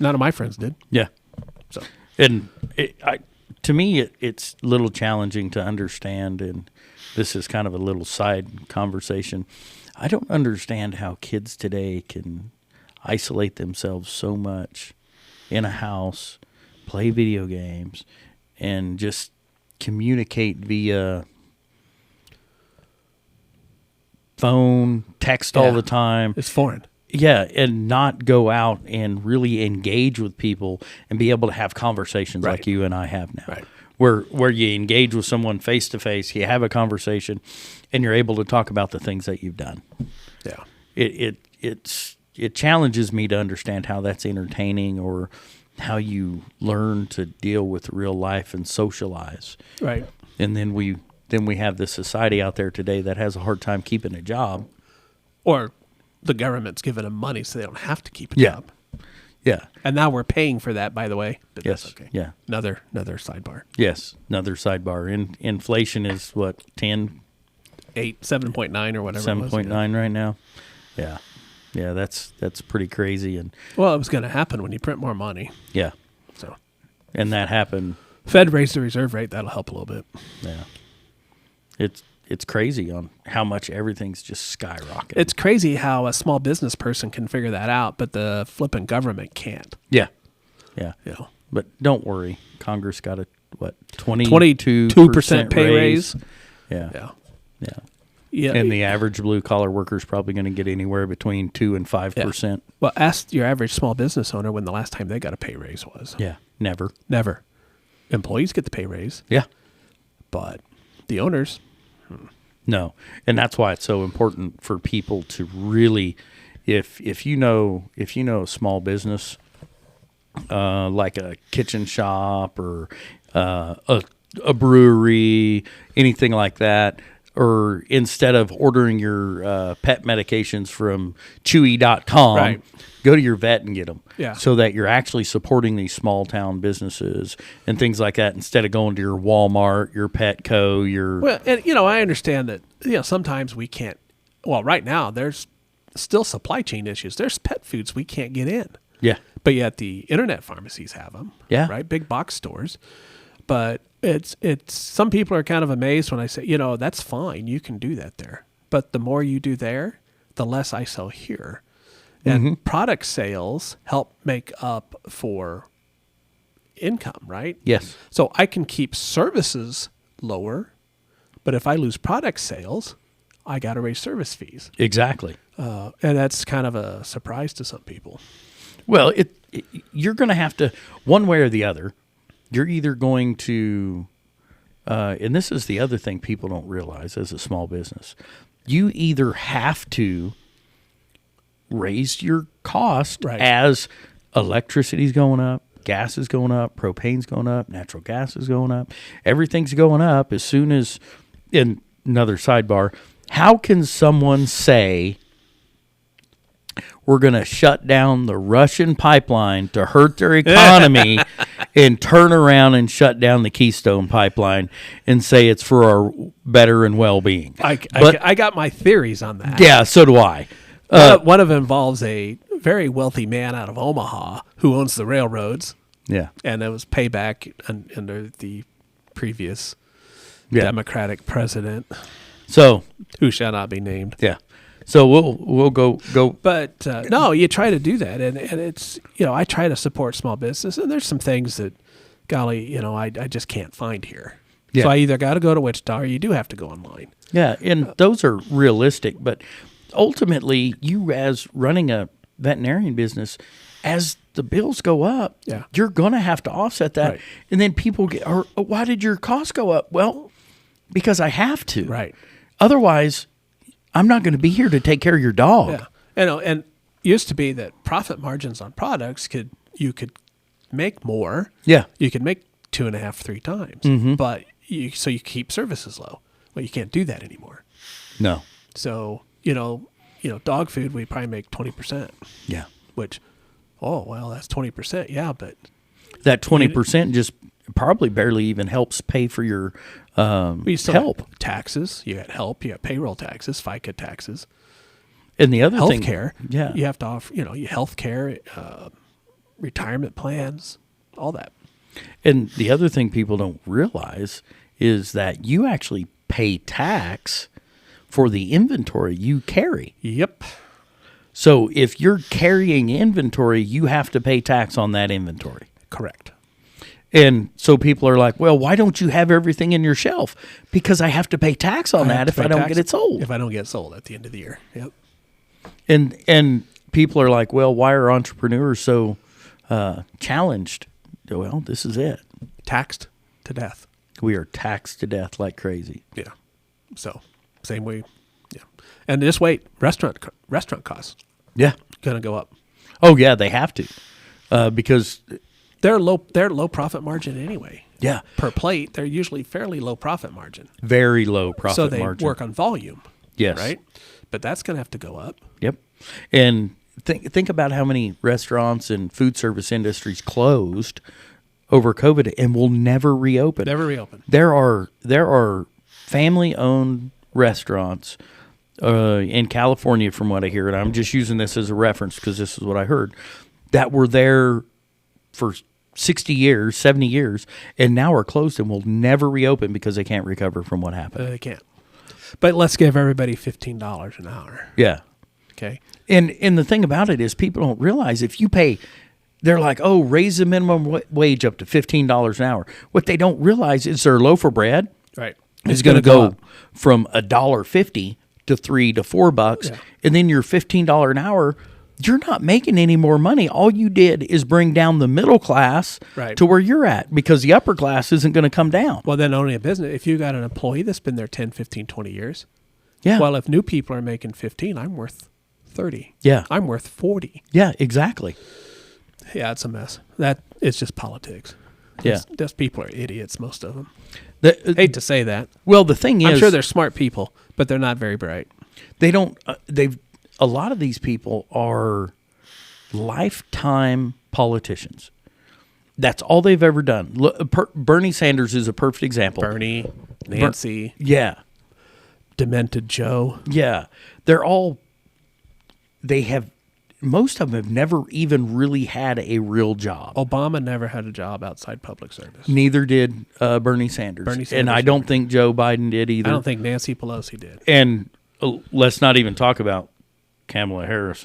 None of my friends did. Yeah. So, and to me, it's a little challenging to understand, and this is kind of a little side conversation. I don't understand how kids today can isolate themselves so much in a house, play video games, and just communicate via phone, text all the time. It's foreign. Yeah, and not go out and really engage with people and be able to have conversations like you and I have now. Right. Where you engage with someone face to face, you have a conversation, and you're able to talk about the things that you've done. Yeah. It challenges me to understand how that's entertaining, or how you learn to deal with real life and socialize. Right. And then we have this society out there today that has a hard time keeping a job. Or the government's giving them money so they don't have to keep a Yeah. job. Yeah. And now we're paying for that, by the way. But Yes. that's okay. Yeah. Another sidebar. Yes. Another sidebar. Inflation is what, 10? 7.9 or whatever. 7.9 right now. Yeah. Yeah, that's pretty crazy. And Well, it was going to happen when you print more money. yeah. So, And that happened. Fed raised the reserve rate. That'll help a little bit. Yeah. It's crazy on how much everything's just skyrocketing. It's crazy how a small business person can figure that out, but the flipping government can't. Yeah. Yeah. But don't worry. Congress got a, 22% pay raise. Yeah. Yeah. Yeah. Yeah. And the average blue-collar worker is probably going to get anywhere between 2 and 5%. Well, ask your average small business owner when the last time they got a pay raise was. Yeah. Never. Never. Employees get the pay raise, Yeah. but the owners... No. And that's why it's so important for people to really, if you know a small business, like a kitchen shop or a brewery, anything like that, or instead of ordering your pet medications from Chewy.com, Right. go to your vet and get them. Yeah. So that you're actually supporting these small town businesses and things like that, instead of going to your Walmart, your Petco, your... Well, and, I understand that, sometimes we can't... Well, right now, there's still supply chain issues. There's pet foods we can't get in. Yeah. But yet the internet pharmacies have them. Yeah. Right? Big box stores. But it's some people are kind of amazed when I say, that's fine. You can do that there. But the more you do there, the less I sell here. And product sales help make up for income, right? Yes. So I can keep services lower, but if I lose product sales, I got to raise service fees. Exactly. And that's kind of a surprise to some people. Well, you're going to have to, one way or the other, you're either going to, and this is the other thing people don't realize as a small business, you either have to raise your cost as electricity's going up, gas is going up, propane's going up, natural gas is going up, everything's going up as soon as, in another sidebar, how can someone say we're going to shut down the Russian pipeline to hurt their economy and turn around and shut down the Keystone pipeline and say it's for our better and well-being? I got my theories on that. Yeah, so do I. One of them involves a very wealthy man out of Omaha who owns the railroads. Yeah. And it was payback under the previous Democratic president. So, who shall not be named. Yeah. So we'll go. But no, you try to do that, and it's, I try to support small business, and there's some things that, golly, I just can't find here. Yeah. So I either got to go to Wichita or you do have to go online. Yeah, and those are realistic, but ultimately, you as running a veterinarian business, as the bills go up, you're going to have to offset that. Right. And then people get, why did your costs go up? Well, because I have to. Right. Otherwise, I'm not going to be here to take care of your dog. Yeah. And it used to be that profit margins on products you could make more. Yeah. You could make 2.5, 3 times. Mm-hmm. But you keep services low. Well, you can't do that anymore. No. So, dog food, we probably make 20%. Yeah. Which, that's 20%. Yeah, but that 20% just probably barely even helps pay for your you still help. Have taxes. You got help. You got payroll taxes, FICA taxes. And the other thing, healthcare. Yeah. You have to offer, healthcare, retirement plans, all that. And the other thing people don't realize is that you actually pay tax for the inventory you carry. Yep. So if you're carrying inventory, you have to pay tax on that inventory. Correct. And so people are like, well, why don't you have everything in your shelf? Because I have to pay tax on that if I don't get it sold. If I don't get it sold at the end of the year. Yep. And people are like, well, why are entrepreneurs so challenged? Well, this is it. Taxed to death. We are taxed to death like crazy. Yeah. So same way. Yeah. And just wait, restaurant costs. Yeah. Going to go up. Oh yeah, they have to, because they're low profit margin anyway. Yeah. Per plate, they're usually fairly low profit margin. Very low profit margin. So they work on volume. Yes. Right? But that's going to have to go up. Yep. And think about how many restaurants and food service industries closed over COVID and will never reopen. Never reopen. There are family-owned restaurants in California, from what I hear, and I'm just using this as a reference because this is what I heard, that were there for 60 years, 70 years, and now are closed and will never reopen because they can't recover from what happened. They can't. But let's give everybody $15 an hour. Yeah. Okay. And the thing about it is people don't realize if you pay, they're like, oh, raise the minimum wage up to $15 an hour. What they don't realize is their loaf of bread is going to go from $1.50 to $3 to $4, and then your $15 an hour, you're not making any more money. All you did is bring down the middle class to where you're at because the upper class isn't going to come down. Well, then owning a business, if you got an employee that's been there 10, 15, 20 years, yeah. Well, if new people are making 15, I'm worth 30. Yeah. I'm worth 40. Yeah, exactly. Yeah, it's a mess. That it's just politics. Yeah. Those people are idiots, most of them. Hate to say that. Well, the thing is, I'm sure they're smart people, but they're not very bright. They don't. A lot of these people are lifetime politicians. That's all they've ever done. Bernie Sanders is a perfect example. Bernie, Nancy, Demented Joe. Yeah, most of them have never even really had a real job. Obama never had a job outside public service. Neither did Bernie Sanders. And I don't think Joe Biden did either. I don't think Nancy Pelosi did. And let's not even talk about Kamala Harris.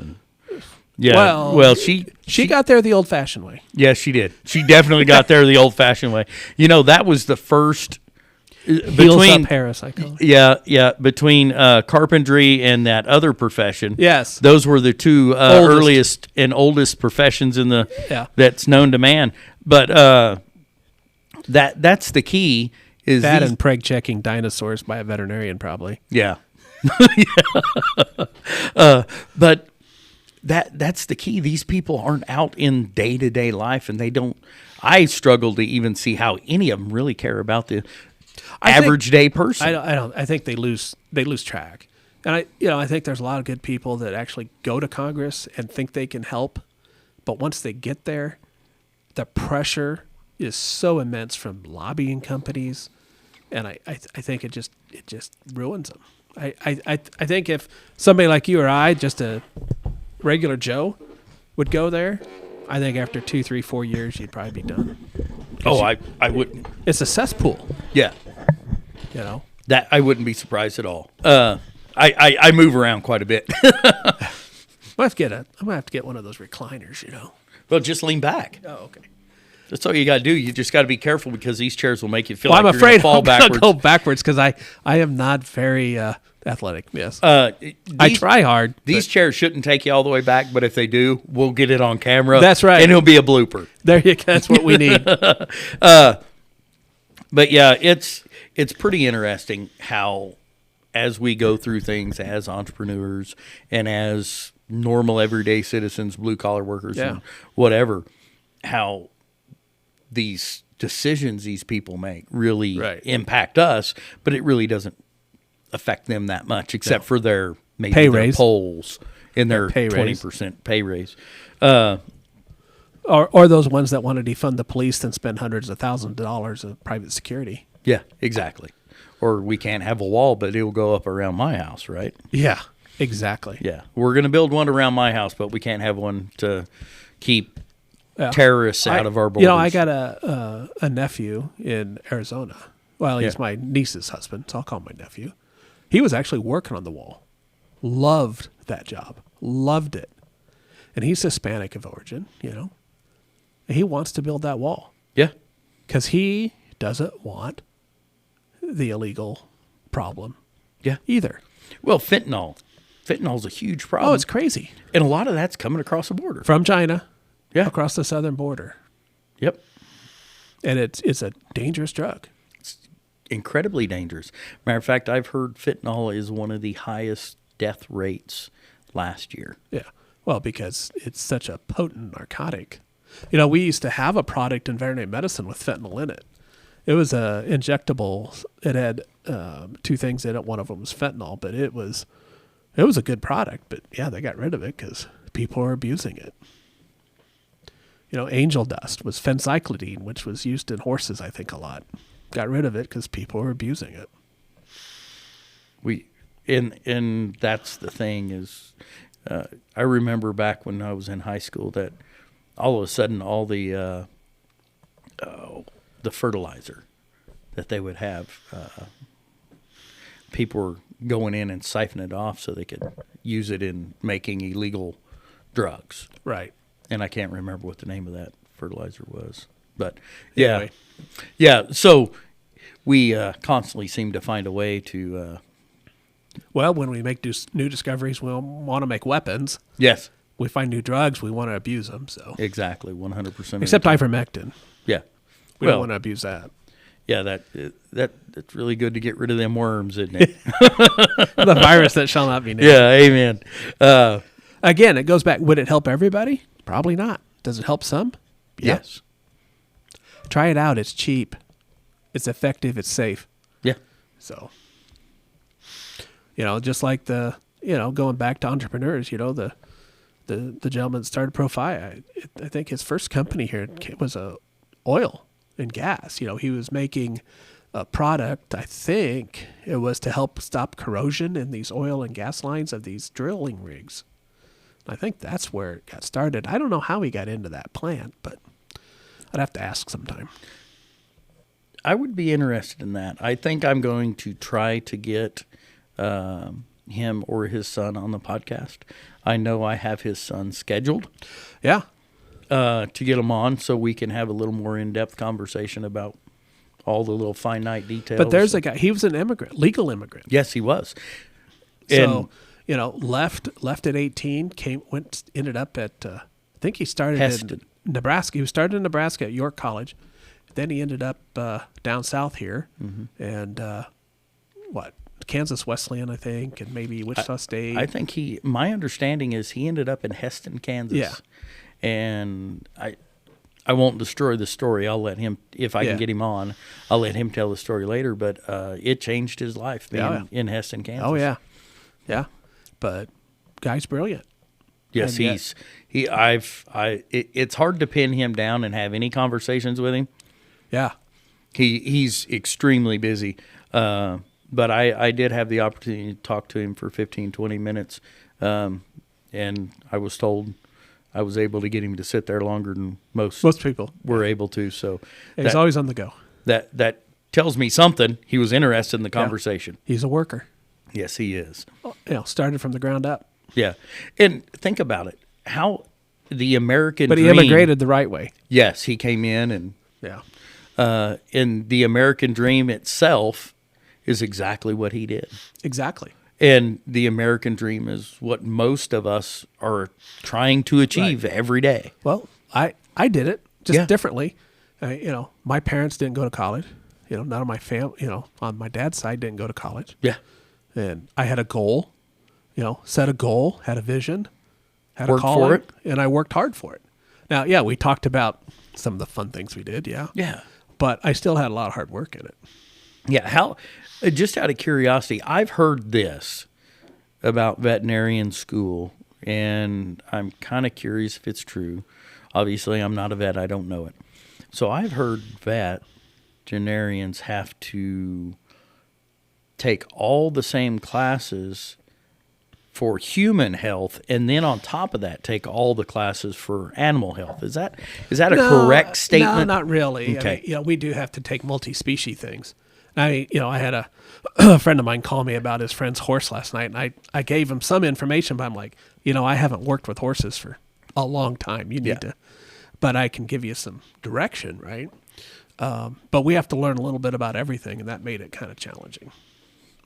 Yeah, well, she got there the old-fashioned way. Yes, she did. She definitely got there the old-fashioned way. You know, that was the first Heels up Harris, I call it. Yeah. Between carpentry and that other profession, Yes. those were the two earliest and oldest professions in the that's known to man. But that's the key. Is that and preg checking dinosaurs by a veterinarian, probably. Yeah. But that's the key. These people aren't out in day-to-day life, and they don't. I struggle to even see how any of them really care about the average day person. I don't. I think they lose track. And I think there's a lot of good people that actually go to Congress and think they can help, but once they get there, the pressure is so immense from lobbying companies, and I think it just ruins them. I think if somebody like you or I, just a regular Joe, would go there, I think after 2, 3, 4 years, you'd probably be done. Oh, I wouldn't. It's a cesspool. Yeah. That I wouldn't be surprised at all. I move around quite a bit. I'm gonna have to get one of those recliners, Well, just lean back. Oh, okay. That's all you got to do. You just got to be careful because these chairs will make you feel I'm like afraid you're going to fall I'm backwards. Go backwards because I am not very athletic. Yes. I try hard. These chairs shouldn't take you all the way back, but if they do, we'll get it on camera. That's right. And it'll be a blooper. There you go. That's what we need. But yeah, it's pretty interesting how, as we go through things as entrepreneurs and as normal everyday citizens, blue collar workers, and whatever, how these decisions these people make really impact us, but it really doesn't affect them that much, except for their maybe pay their raise. polls in their Pay 20% pay raise. Or those ones that want to defund the police and spend hundreds of thousands of dollars of private security. Yeah, exactly. Or we can't have a wall, but it'll go up around my house, right? Yeah, exactly. Yeah, we're going to build one around my house, but we can't have one to keep terrorists out of our borders. I got a nephew in Arizona. Well, he's my niece's husband, so I'll call him my nephew. He was actually working on the wall. Loved that job. Loved it. And he's Hispanic of origin, And he wants to build that wall. Yeah. Because he doesn't want the illegal problem either. Well, fentanyl. Fentanyl's a huge problem. Oh, it's crazy. And a lot of that's coming across the border. From China. Yeah. Across the southern border. Yep. And it's a dangerous drug. It's incredibly dangerous. Matter of fact, I've heard fentanyl is one of the highest death rates last year. Yeah. Well, because it's such a potent narcotic. We used to have a product in veterinary medicine with fentanyl in it. It was a injectable. It had 2 things in it. One of them was fentanyl, but it was a good product. But yeah, they got rid of it because people are abusing it. Angel dust was phencyclidine, which was used in horses, I think, a lot. Got rid of it because people were abusing it. And that's the thing is, I remember back when I was in high school that all of a sudden all the fertilizer that they would have, people were going in and siphoning it off so they could use it in making illegal drugs. Right. And I can't remember what the name of that fertilizer was. But, anyway. Yeah. So we constantly seem to find a way to... Well, when we make new discoveries, we want to make weapons. Yes. We find new drugs, we want to abuse them. So exactly, 100%. Except ivermectin. Yeah. We don't want to abuse that. Yeah, that's really good to get rid of them worms, isn't it? The virus that shall not be named. Yeah, amen. Again, it goes back. Would it help everybody? Probably not. Does it help some? Yeah. Yes. Try it out. It's cheap. It's effective. It's safe. Yeah. So, just like going back to entrepreneurs, the gentleman that started Profi, I think his first company here was oil and gas. He was making a product, I think it was to help stop corrosion in these oil and gas lines of these drilling rigs. I think that's where it got started. I don't know how he got into that plant, but I'd have to ask sometime. I would be interested in that. I think I'm going to try to get him or his son on the podcast. I know I have his son scheduled. Yeah. To get him on so we can have a little more in-depth conversation about all the little finite details. But there's a guy. He was an immigrant, legal immigrant. Yes, he was. So left at 18, ended up at I think he started Heston. in Nebraska. He started in Nebraska at York College. Then he ended up down south here, and Kansas Wesleyan, I think, and maybe Wichita State. I think my understanding is he ended up in Heston, Kansas. Yeah. And I won't destroy the story. I'll let him, if I can get him on, I'll let him tell the story later. But it changed his life being in Heston, Kansas. Oh, yeah. Yeah. But guy's brilliant. Yes, it's hard to pin him down and have any conversations with him. Yeah. He's extremely busy. But I did have the opportunity to talk to him for 15, 20 minutes. And I was told I was able to get him to sit there longer than most people were able to. So he's always on the go. That tells me something. He was interested in the conversation. Yeah. He's a worker. Yes, he is. Started from the ground up. Yeah. And think about it. How the American But he dream, immigrated the right way. Yes, he came in and and the American dream itself is exactly what he did. Exactly. And the American dream is what most of us are trying to achieve every day. Well, I did it just differently. My parents didn't go to college. None of my family, on my dad's side didn't go to college. Yeah. And I had a goal, set a goal, had a vision, had Worked a calling, for it. and I worked hard for it. Now, we talked about some of the fun things we did, Yeah. but I still had a lot of hard work in it. Yeah, just out of curiosity, I've heard this about veterinarian school, and I'm kind of curious if it's true. Obviously, I'm not a vet. I don't know it. So I've heard veterinarians have to take all the same classes for human health, and then on top of that, take all the classes for animal health. Is that a correct statement? No, not really. Okay. I mean, we do have to take multi-species things. I had a friend of mine call me about his friend's horse last night, and I gave him some information, but I'm like, I haven't worked with horses for a long time. You need to, but I can give you some direction, right? But we have to learn a little bit about everything, and that made it kind of challenging.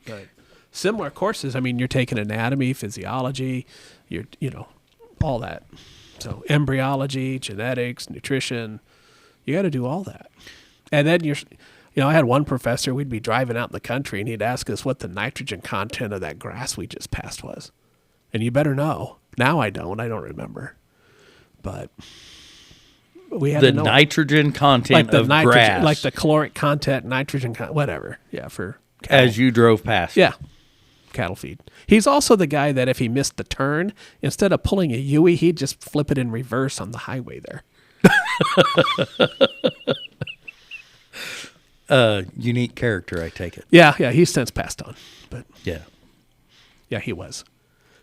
But similar courses, I mean, you're taking anatomy, physiology, all that. So embryology, genetics, nutrition, you got to do all that. And then I had one professor, we'd be driving out in the country, and he'd ask us what the nitrogen content of that grass we just passed was. And you better know. Now I don't remember. But we had to know nitrogen content like of nitrogen, grass. like the caloric content, nitrogen content, whatever. Yeah, for cattle. As you drove past. Yeah, cattle feed. He's also the guy that if he missed the turn, instead of pulling a Yui, he'd just flip it in reverse on the highway there. Unique character, I take it. Yeah, he's since passed on. But yeah, he was.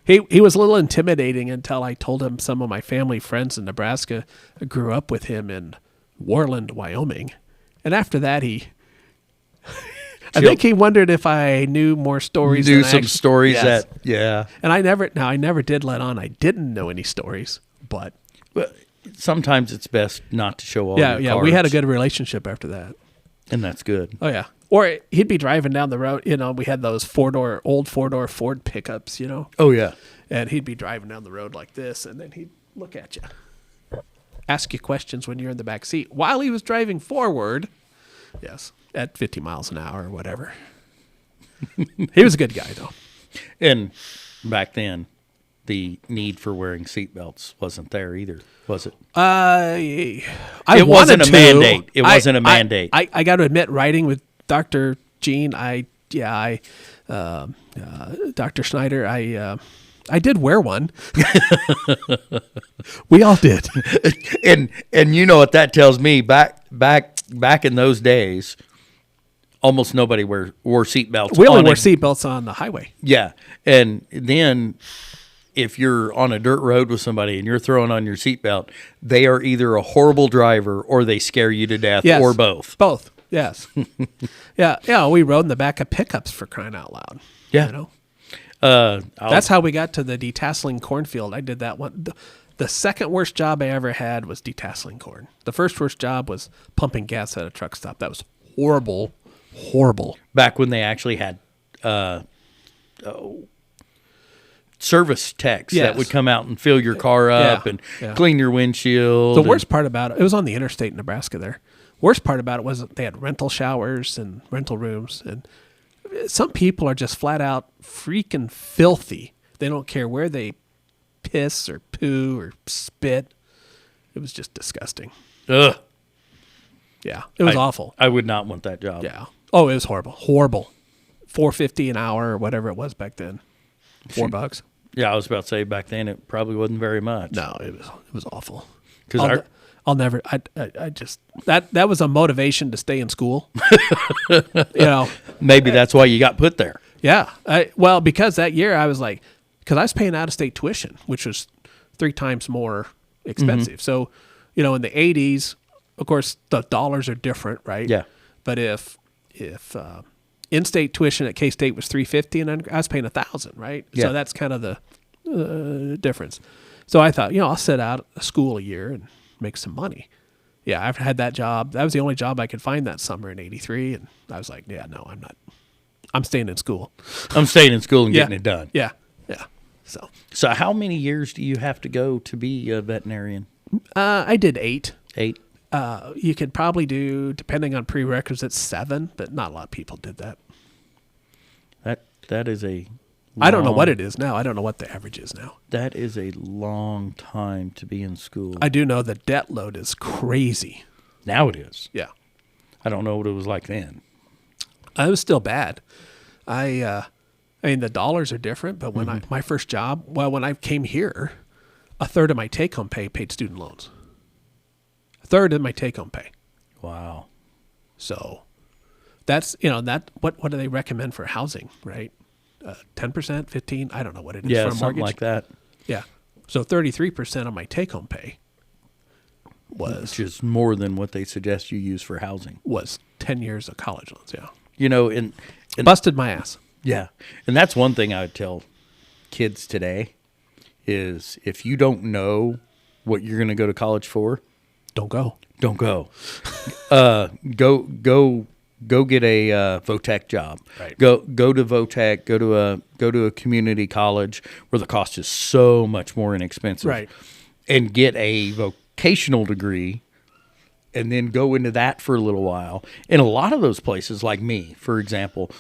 He was a little intimidating until I told him some of my family friends in Nebraska grew up with him in Warland, Wyoming. And after that, I think he wondered if I knew more stories. Stories yes. that. And I never did let on I didn't know any stories, but. Well, sometimes it's best not to show all your cards. We had a good relationship after that. And that's good. Oh, yeah. Or he'd be driving down the road. We had those old four-door Ford pickups, Oh, yeah. And he'd be driving down the road like this, and then he'd look at you, ask you questions when you're in the back seat while he was driving forward. Yes, at 50 miles an hour or whatever. He was a good guy, though. And back then, the need for wearing seatbelts wasn't there either, was it? It wasn't a mandate. It wasn't a mandate. I got to admit, riding with Dr. Gene, Dr. Schneider, I did wear one. We all did. and you know what that tells me? Back in those days, almost nobody wore seatbelts. We only wore seatbelts on the highway. Yeah, and then if you're on a dirt road with somebody and you're throwing on your seatbelt, they are either a horrible driver or they scare you to death, or both. Both, yes. Yeah. We rode in the back of pickups for crying out loud. Yeah. That's how we got to the detasseling cornfield. I did that one. The second worst job I ever had was detasseling corn. The first worst job was pumping gas at a truck stop. That was horrible, horrible. Back when they actually had service techs that would come out and fill your car up and clean your windshield. The worst part about it was on the interstate in Nebraska there. Worst part about it was they had rental showers and rental rooms. And some people are just flat out freaking filthy. They don't care where they piss or poo or spit. It was just disgusting. Ugh. Yeah, it was awful. I would not want that job. Yeah. Oh, it was horrible. Horrible. $4.50 an hour or whatever it was back then. $4. Yeah, I was about to say back then it probably wasn't very much. No, it was awful. Because I'll never. I just that was a motivation to stay in school. Maybe that's why you got put there. Yeah. Well, because that year I was like, because I was paying out of state tuition, which was 3 times more expensive. So, in the 80s, of course, the dollars are different, right? Yeah. But if in-state tuition at K-State was $350, and I was paying $1,000, right? Yeah. So that's kind of the difference. So I thought, I'll sit out of school a year and make some money. Yeah, I've had that job. That was the only job I could find that summer in '83, and I was like, yeah, no, I'm not. I'm staying in school. I'm staying in school and getting it done. Yeah. So how many years do you have to go to be a veterinarian? I did 8. 8? You could probably do, depending on prerequisites, 7, but not a lot of people did that. That is a I don't know what it is now. I don't know what the average is now. That is a long time to be in school. I do know the debt load is crazy. Now it is. Yeah. I don't know what it was like then. It was still bad. I mean, the dollars are different, but when my first job, when I came here, a third of my take-home pay paid student loans. A third of my take-home pay. Wow. So that's, what do they recommend for housing, right? 10%, 15, I don't know what it is for a mortgage. Something like that. Yeah. So 33% of my take-home pay which is more than what they suggest you use for housing. Was 10 years of college loans, yeah. And busted my ass. Yeah. And that's one thing I would tell kids today is if you don't know what you're going to go to college for, don't go. Don't go. Go get a Votech job. Right. Go to Votech. Go to a community college where the cost is so much more inexpensive. Right. And get a vocational degree, and then go into that for a little while. In a lot of those places, like me, for example,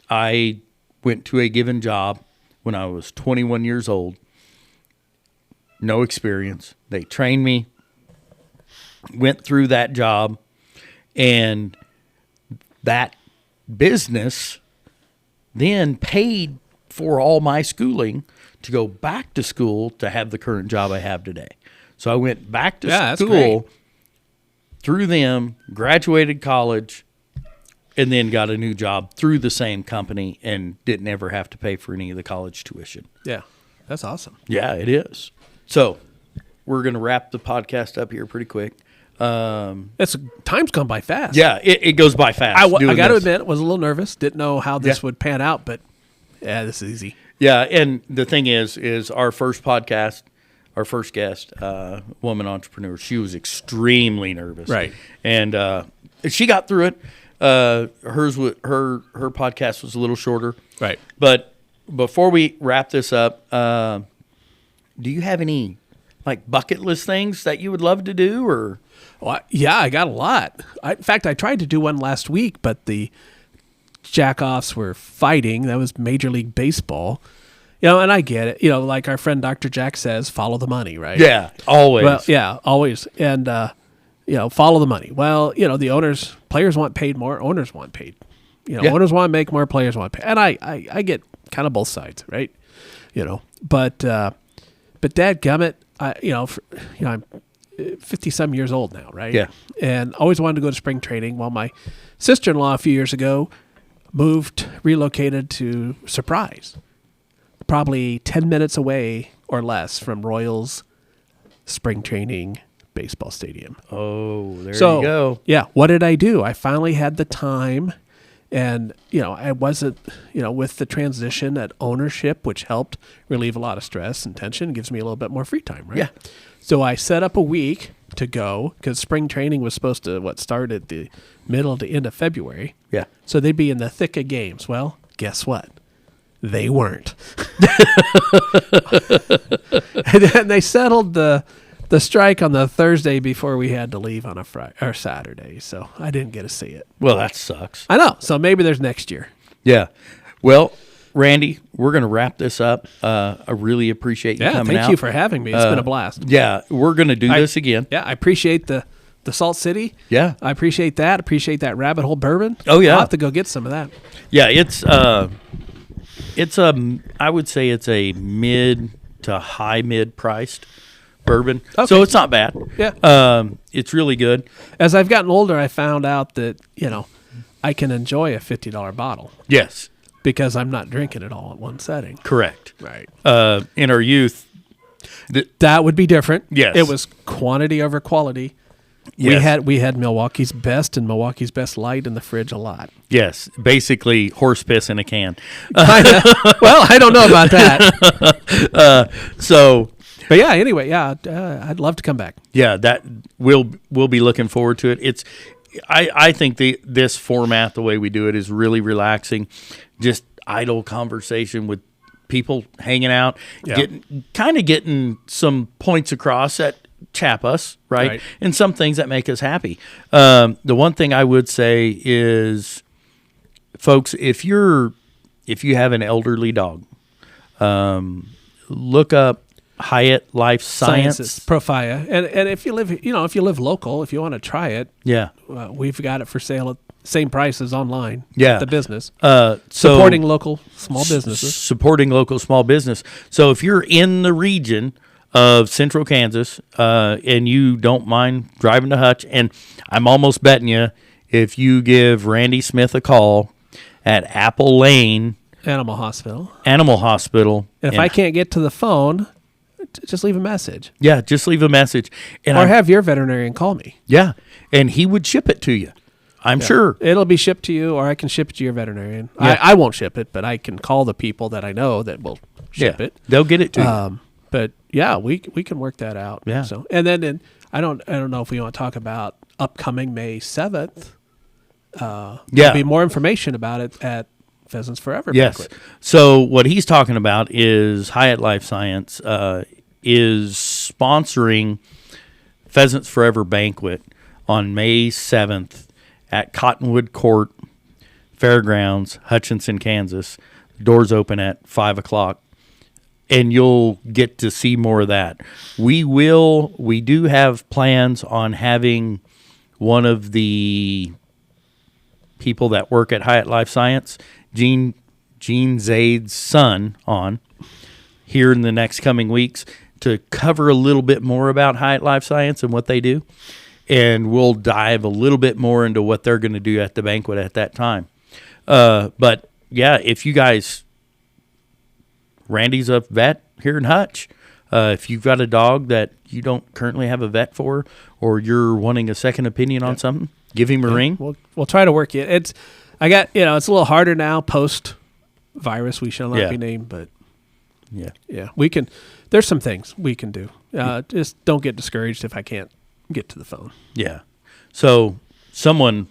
I went to a given job when I was 21 years old. No experience. They trained me. Went through that job, and that business then paid for all my schooling to go back to school to have the current job I have today. So I went back to school through them, graduated college, and then got a new job through the same company and didn't ever have to pay for any of the college tuition. Yeah, that's awesome. Yeah, it is. So we're going to wrap the podcast up here pretty quick. Time's gone by fast. Yeah, it goes by fast. I got to admit, was a little nervous. Didn't know how this would pan out, but yeah, this is easy. Yeah, and the thing is our first podcast, our first guest, woman entrepreneur, she was extremely nervous. Right. And she got through it. Her podcast was a little shorter. Right. But before we wrap this up, do you have any bucket list things that you would love to do, or? Well, yeah, I got a lot. In fact, I tried to do one last week, but the jack-offs were fighting. That was Major League Baseball. And I get it. Like our friend Dr. Jack says, follow the money, right? Yeah, always. Well, yeah, always. And, follow the money. Well, the players want paid more, owners want paid. Owners want to make more, players want paid. And I get kind of both sides, right? But dadgummit, I'm 50-some years old now, right? Yeah. And always wanted to go to spring training. Well, my sister-in-law a few years ago relocated to Surprise, probably 10 minutes away or less from Royals spring training baseball stadium. Oh, there you So, go. yeah, what did I do? I finally had the time And, I wasn't, with the transition at ownership, which helped relieve a lot of stress and tension, gives me a little bit more free time, right? Yeah. So I set up a week to go because spring training was supposed to start at the middle to end of February. Yeah. So they'd be in the thick of games. Well, guess what? They weren't. And then they settled the strike on the Thursday before we had to leave on a Friday or Saturday. So I didn't get to see it. Well, that sucks. I know. So maybe there's next year. Yeah. Well, Randy, we're going to wrap this up. I really appreciate you coming out. Thank you for having me. It's been a blast. Yeah, we're going to do this again. Yeah, I appreciate the Salt City. Yeah. I appreciate that. Appreciate that Rabbit Hole Bourbon. Oh, yeah. I'll have to go get some of that. Yeah, I would say it's a mid to high mid priced bourbon. Okay. So it's not bad. Yeah. It's really good. As I've gotten older, I found out that, I can enjoy a $50 bottle Yes, because I'm not drinking it all at one setting. correct. Right. In our youth, That would be different. Yes. It was quantity over quality. yes, We had Milwaukee's Best and Milwaukee's Best Light in the fridge a lot. yes, basically horse piss in a can. Well, I don't know about that. So But yeah, anyway, I'd love to come back. yeah, that we'll be looking forward to it. I think this format, the way we do it, is really relaxing. Just idle conversation with people hanging out, Yeah. getting some points across that chap us, right? And some things that make us happy. The one thing I would say is, folks, if you have an elderly dog, look up Hyatt Life Science. Profia. And if you live local, if you want to try it, Yeah. we've got it for sale at same prices online. Yeah. At the business. So Supporting local small businesses. Supporting local small business. So if you're in the region of central Kansas and you don't mind driving to Hutch, and I'm almost betting you if you give Randy Smith a call at Apple Lane Animal Hospital. And And if I can't get to the phone, just leave a message. Yeah, just leave a message. And Or have your veterinarian call me. Yeah, and he would ship it to you. I'm sure. It'll be shipped to you, or I can ship it to your veterinarian. Yeah. I won't ship it, but I can call the people that I know that will ship it. They'll get it to you. But yeah, we can work that out. Yeah. So I don't know if we want to talk about upcoming May 7th. There'll be more information about it at Pheasants Forever. Yes. Banquet. So what he's talking about is Hyatt Life Science is sponsoring Pheasants Forever Banquet on May 7th at Cottonwood Court Fairgrounds, Hutchinson, Kansas. Doors open at 5:00. And you'll get to see more of that. We do have plans on having one of the people that work at Hyatt Life Science, Gene Zaid's son, on here in the next coming weeks to cover a little bit more about Hyatt Life Science and what they do. And we'll dive a little bit more into what they're going to do at the banquet at that time. But yeah, if you guys, Randy's a vet here in Hutch. If you've got a dog that you don't currently have a vet for, or you're wanting a second opinion on something, give him a ring. We'll try to work it. It's a little harder now post virus. We shall not be named, but yeah, we can. There's some things we can do. Just don't get discouraged if I can't get to the phone. Yeah. So someone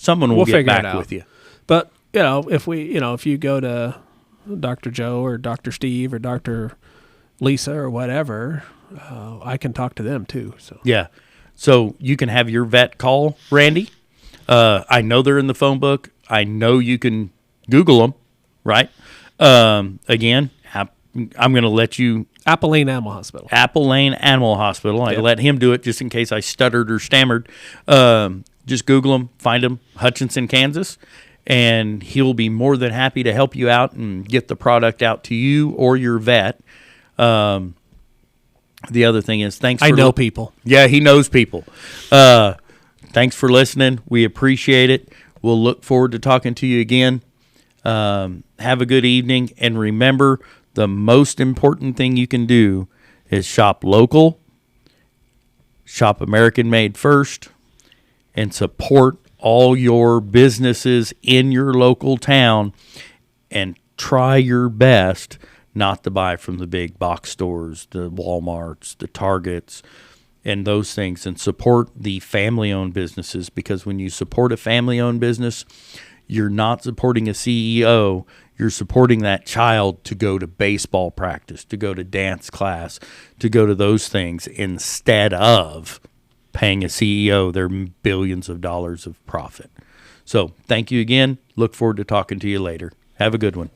will get back with you. But if you go to Dr. Joe or Dr. Steve or Dr. Lisa or whatever, I can talk to them too. So yeah. So you can have your vet call Randy. I know they're in the phone book. I know you can Google them, right? Again, I'm going to let you. Apple Lane Animal Hospital. Apple Lane Animal Hospital. I let him do it just in case I stuttered or stammered. Just Google them, find them, Hutchinson, Kansas, and he'll be more than happy to help you out and get the product out to you or your vet. The other thing is, I know people. Yeah, he knows people. Thanks for listening. We appreciate it. We'll look forward to talking to you again. Have a good evening, and remember, the most important thing you can do is shop local, shop American made first, and support all your businesses in your local town and try your best not to buy from the big box stores, the Walmarts, the Targets, and those things, and support the family-owned businesses, because when you support a family-owned business, you're not supporting a CEO. You're supporting that child to go to baseball practice, to go to dance class, to go to those things instead of paying a CEO their billions of dollars of profit. So thank you again. Look forward to talking to you later. Have a good one.